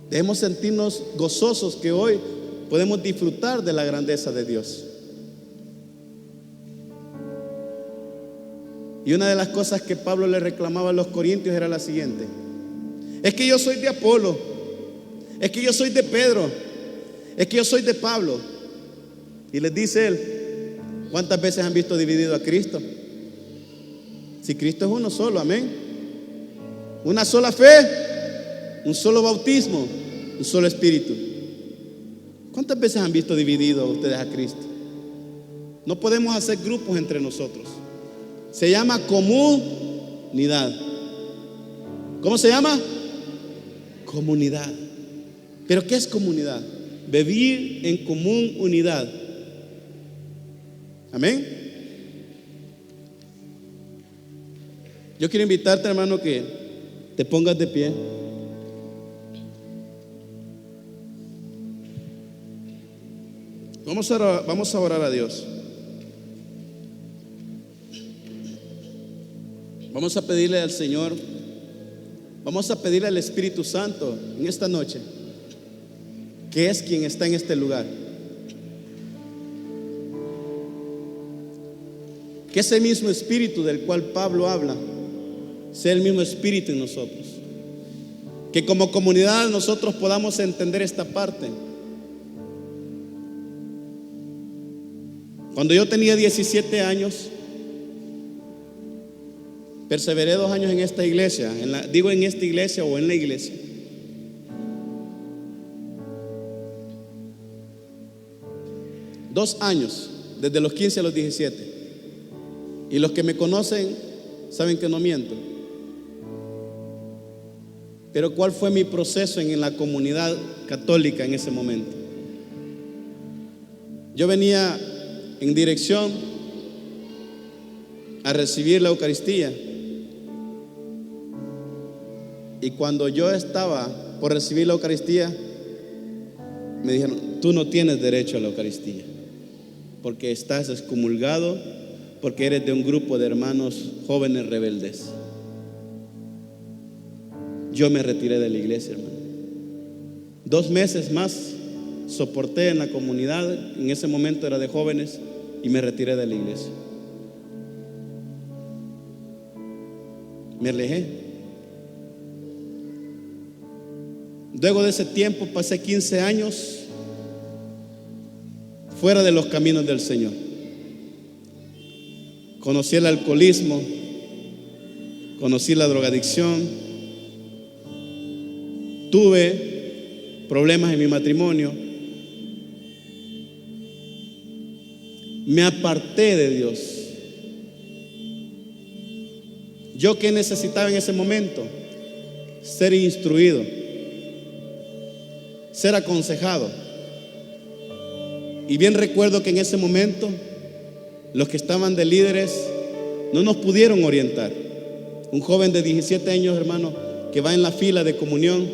Debemos sentirnos gozosos que hoy podemos disfrutar de la grandeza de Dios. Y una de las cosas que Pablo le reclamaba a los corintios era la siguiente: es que yo soy de Apolo, es que yo soy de Pedro, es que yo soy de Pablo. Y les dice él: ¿cuántas veces han visto dividido a Cristo? Si Cristo es uno solo, amén. Una sola fe, un solo bautismo, un solo espíritu. ¿Cuántas veces han visto dividido ustedes a Cristo? No podemos hacer grupos entre nosotros. Se llama comunidad. ¿Cómo se llama? Comunidad. ¿Pero qué es comunidad? Vivir en común unidad. Amén. Yo quiero invitarte, hermano, que te pongas de pie. Vamos a orar a Dios. Vamos a pedirle al Señor, vamos a pedirle al Espíritu Santo en esta noche, que es quien está en este lugar, que ese mismo Espíritu del cual Pablo habla sea el mismo Espíritu en nosotros, que como comunidad nosotros podamos entender esta parte. Cuando yo tenía 17 años, perseveré 2 años en esta iglesia, en esta iglesia o en la iglesia. Dos años, desde los 15 a los 17. Y los que me conocen saben que no miento. Pero ¿cuál fue mi proceso en la comunidad católica en ese momento? Yo venía en dirección a recibir la Eucaristía, y cuando yo estaba por recibir la Eucaristía, me dijeron: tú no tienes derecho a la Eucaristía, porque estás excomulgado, porque eres de un grupo de hermanos jóvenes rebeldes. Yo me retiré de la iglesia, hermano. 2 meses más soporté en la comunidad, en ese momento era de jóvenes, y me retiré de la iglesia. Me alejé. Luego de ese tiempo pasé 15 años fuera de los caminos del Señor. Conocí el alcoholismo, conocí la drogadicción, tuve problemas en mi matrimonio, me aparté de Dios. Yo, ¿qué necesitaba en ese momento? Ser instruido, ser aconsejado. Y bien recuerdo que en ese momento los que estaban de líderes no nos pudieron orientar. Un joven de 17 años, hermano, que va en la fila de comunión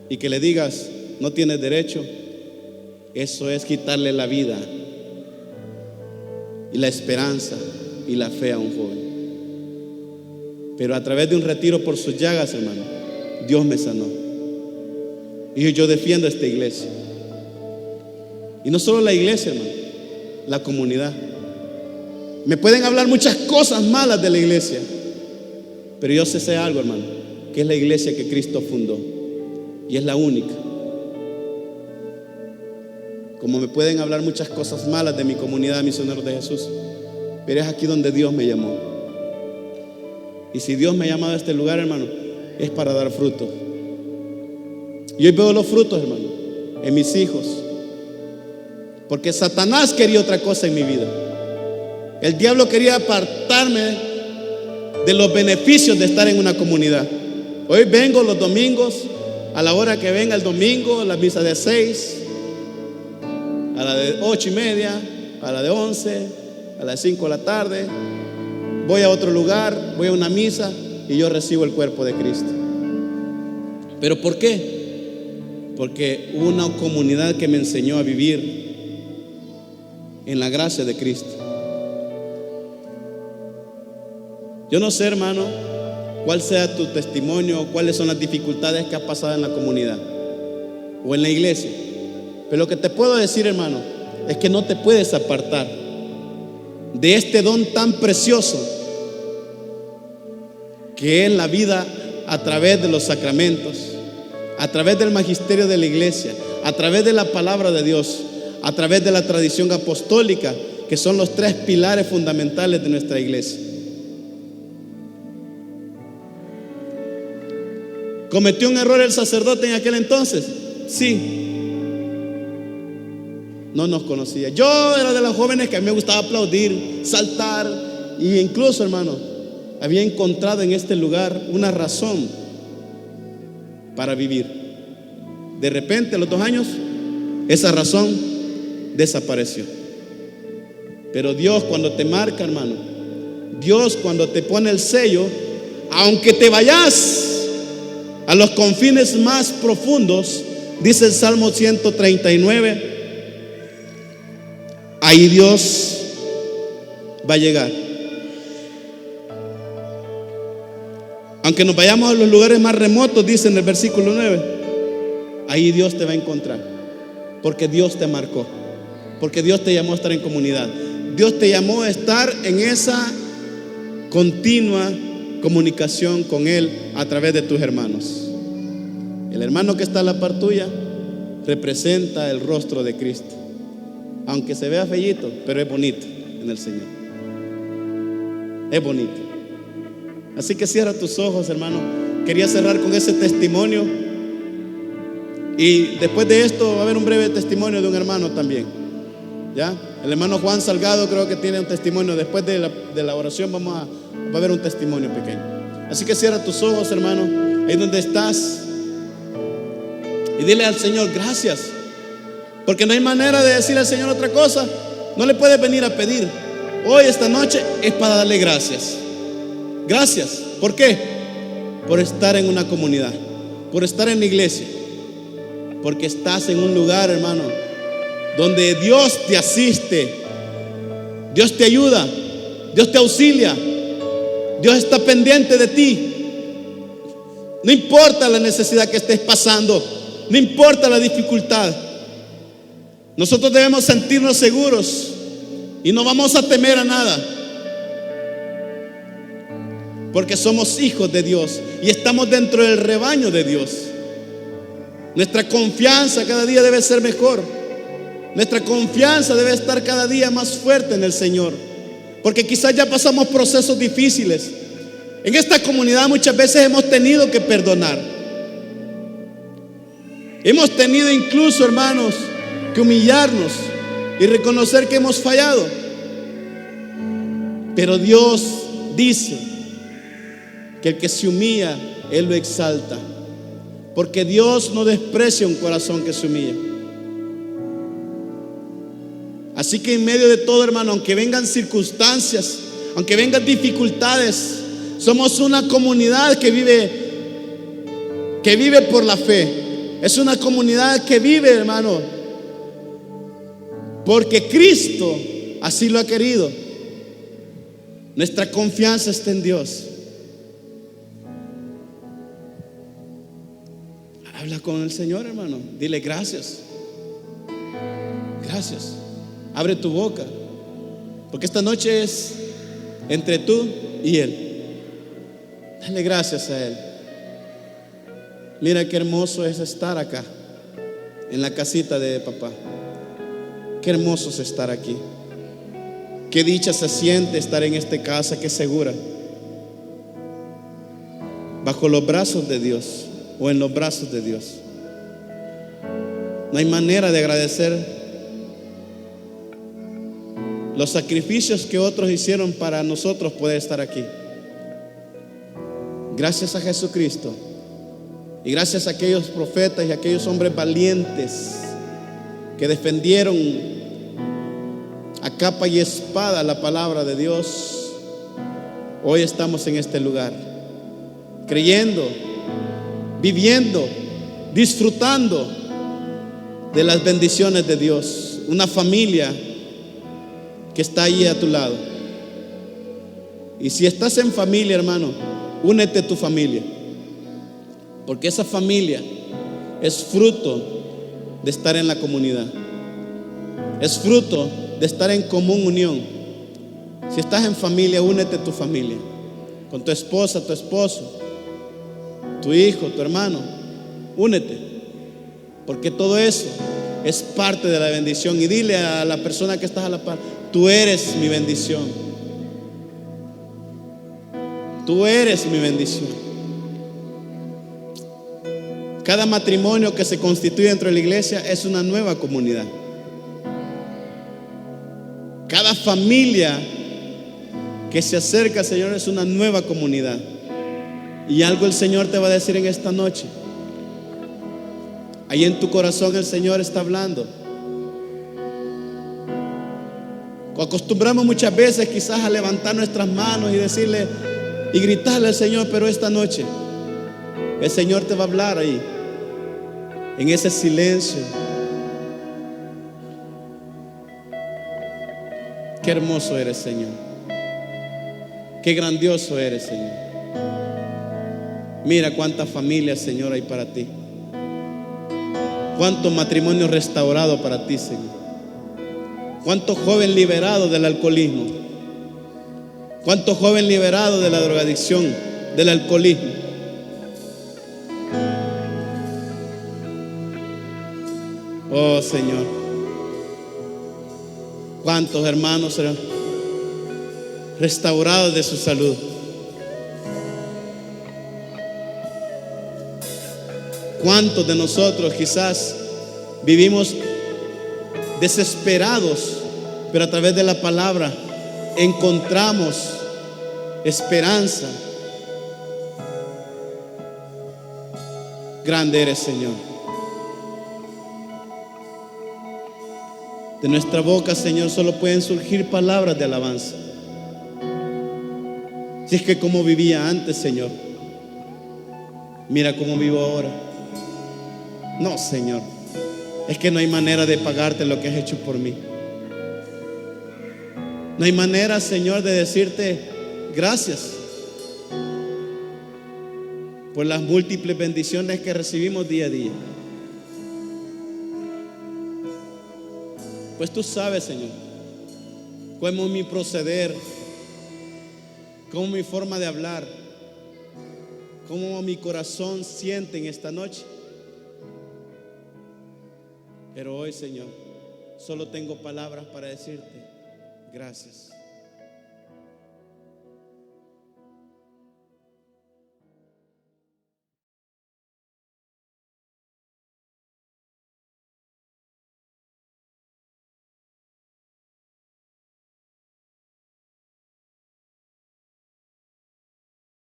y que le digas: no tienes derecho, eso es quitarle la vida y la esperanza y la fe a un joven. Pero a través de un retiro por sus llagas, hermano, Dios me sanó. Y yo defiendo esta iglesia. Y no solo la iglesia, hermano, la comunidad. Me pueden hablar muchas cosas malas de la iglesia, pero yo sé algo, hermano, que es la iglesia que Cristo fundó, y es la única. Como me pueden hablar muchas cosas malas de mi comunidad, misioneros de Jesús, pero es aquí donde Dios me llamó. Y si Dios me ha llamado a este lugar, hermano, es para dar fruto. Y hoy veo los frutos, hermano, en mis hijos, porque Satanás quería otra cosa en mi vida. El diablo quería apartarme de los beneficios de estar en una comunidad. Hoy vengo los domingos, a la hora que venga el domingo, la misa de 6, a la de 8:30, a la de 11, a las 5 de la tarde. Voy a otro lugar, voy a una misa y yo recibo el cuerpo de Cristo. ¿Pero por qué? Porque hubo una comunidad que me enseñó a vivir en la gracia de Cristo. Yo no sé, hermano, cuál sea tu testimonio, cuáles son las dificultades que has pasado en la comunidad o en la iglesia, pero lo que te puedo decir, hermano, es que no te puedes apartar de este don tan precioso que es la vida a través de los sacramentos, a través del magisterio de la iglesia, a través de la palabra de Dios, a través de la tradición apostólica, que son los 3 pilares fundamentales de nuestra iglesia. ¿Cometió un error el sacerdote en aquel entonces? Sí. No nos conocía. Yo era de los jóvenes que a mí me gustaba aplaudir, saltar, e incluso, hermano, había encontrado en este lugar una razón para vivir. De repente, a los 2 años, esa razón desapareció. Pero Dios, cuando te marca, hermano, Dios, cuando te pone el sello, aunque te vayas a los confines más profundos, dice el Salmo 139, ahí Dios va a llegar. Aunque nos vayamos a los lugares más remotos, dice en el versículo 9, ahí Dios te va a encontrar, porque Dios te marcó, porque Dios te llamó a estar en comunidad. Dios te llamó a estar en esa continua comunicación con Él a través de tus hermanos. El hermano que está a la par tuya representa el rostro de Cristo, aunque se vea feíto, pero es bonito en el Señor. Es bonito. Así que cierra tus ojos, hermano. Quería cerrar con ese testimonio, y después de esto va a haber un breve testimonio de un hermano también. ¿Ya? El hermano Juan Salgado creo que tiene un testimonio. Después de la oración va a haber un testimonio pequeño. Así que cierra tus ojos, hermano, ahí donde estás, y dile al Señor gracias, porque no hay manera de decirle al Señor otra cosa. No le puedes venir a pedir. Hoy, esta noche, es para darle gracias. Gracias. ¿Por qué? Por estar en una comunidad, por estar en la iglesia, porque estás en un lugar, hermano, donde Dios te asiste, Dios te ayuda, Dios te auxilia, Dios está pendiente de ti. No importa la necesidad que estés pasando, no importa la dificultad, nosotros debemos sentirnos seguros y no vamos a temer a nada, porque somos hijos de Dios y estamos dentro del rebaño de Dios. Nuestra confianza cada día debe ser mejor. Nuestra confianza debe estar cada día más fuerte en el Señor, porque quizás ya pasamos procesos difíciles. En esta comunidad muchas veces hemos tenido que perdonar. Hemos tenido incluso, hermanos, que humillarnos y reconocer que hemos fallado. Pero Dios dice que el que se humilla, Él lo exalta, porque Dios no desprecia un corazón que se humilla. Así que en medio de todo, hermano, aunque vengan circunstancias, aunque vengan dificultades, somos una comunidad que vive por la fe. Es una comunidad que vive, hermano, porque Cristo así lo ha querido. Nuestra confianza está en Dios. Habla con el Señor, hermano. Dile gracias. Gracias. Abre tu boca, porque esta noche es entre tú y Él. Dale gracias a Él. Mira qué hermoso es estar acá, en la casita de papá. Qué hermoso es estar aquí. Qué dicha se siente estar en esta casa que es segura, bajo los brazos de Dios, o en los brazos de Dios. No hay manera de agradecer los sacrificios que otros hicieron para nosotros poder estar aquí. Gracias a Jesucristo, y gracias a aquellos profetas y a aquellos hombres valientes que defendieron a capa y espada la palabra de Dios, hoy estamos en este lugar, creyendo, viviendo, disfrutando de las bendiciones de Dios. Una familia que está ahí a tu lado. Y si estás en familia, hermano, únete a tu familia, porque esa familia es fruto de estar en la comunidad, es fruto de estar en común unión. Si estás en familia, únete a tu familia, con tu esposa, tu esposo, tu hijo, tu hermano. Únete, porque todo eso es parte de la bendición. Y dile a la persona que estás a la par: tú eres mi bendición. Tú eres mi bendición. Cada matrimonio que se constituye dentro de la iglesia es una nueva comunidad. Cada familia que se acerca al Señor es una nueva comunidad. Y algo el Señor te va a decir en esta noche. Ahí en tu corazón el Señor está hablando. Acostumbramos muchas veces quizás a levantar nuestras manos y decirle y gritarle al Señor, pero esta noche el Señor te va a hablar ahí, en ese silencio. Qué hermoso eres, Señor. Qué grandioso eres, Señor. Mira cuántas familias, Señor, hay para ti. Cuántos matrimonios restaurados para ti, Señor. Cuántos jóvenes liberados del alcoholismo. Cuántos jóvenes liberados de la drogadicción, del alcoholismo. Oh, Señor. Cuántos hermanos serán restaurados de su salud. ¿Cuántos de nosotros quizás vivimos desesperados, pero a través de la palabra encontramos esperanza? Grande eres, Señor. De nuestra boca, Señor, solo pueden surgir palabras de alabanza. Si es que como vivía antes, Señor, mira cómo vivo ahora. No, Señor, es que no hay manera de pagarte lo que has hecho por mí. No hay manera, Señor, de decirte gracias por las múltiples bendiciones que recibimos día a día. Pues tú sabes, Señor, cómo es mi proceder, cómo es mi forma de hablar, cómo mi corazón siente en esta noche. Pero hoy, Señor, solo tengo palabras para decirte gracias.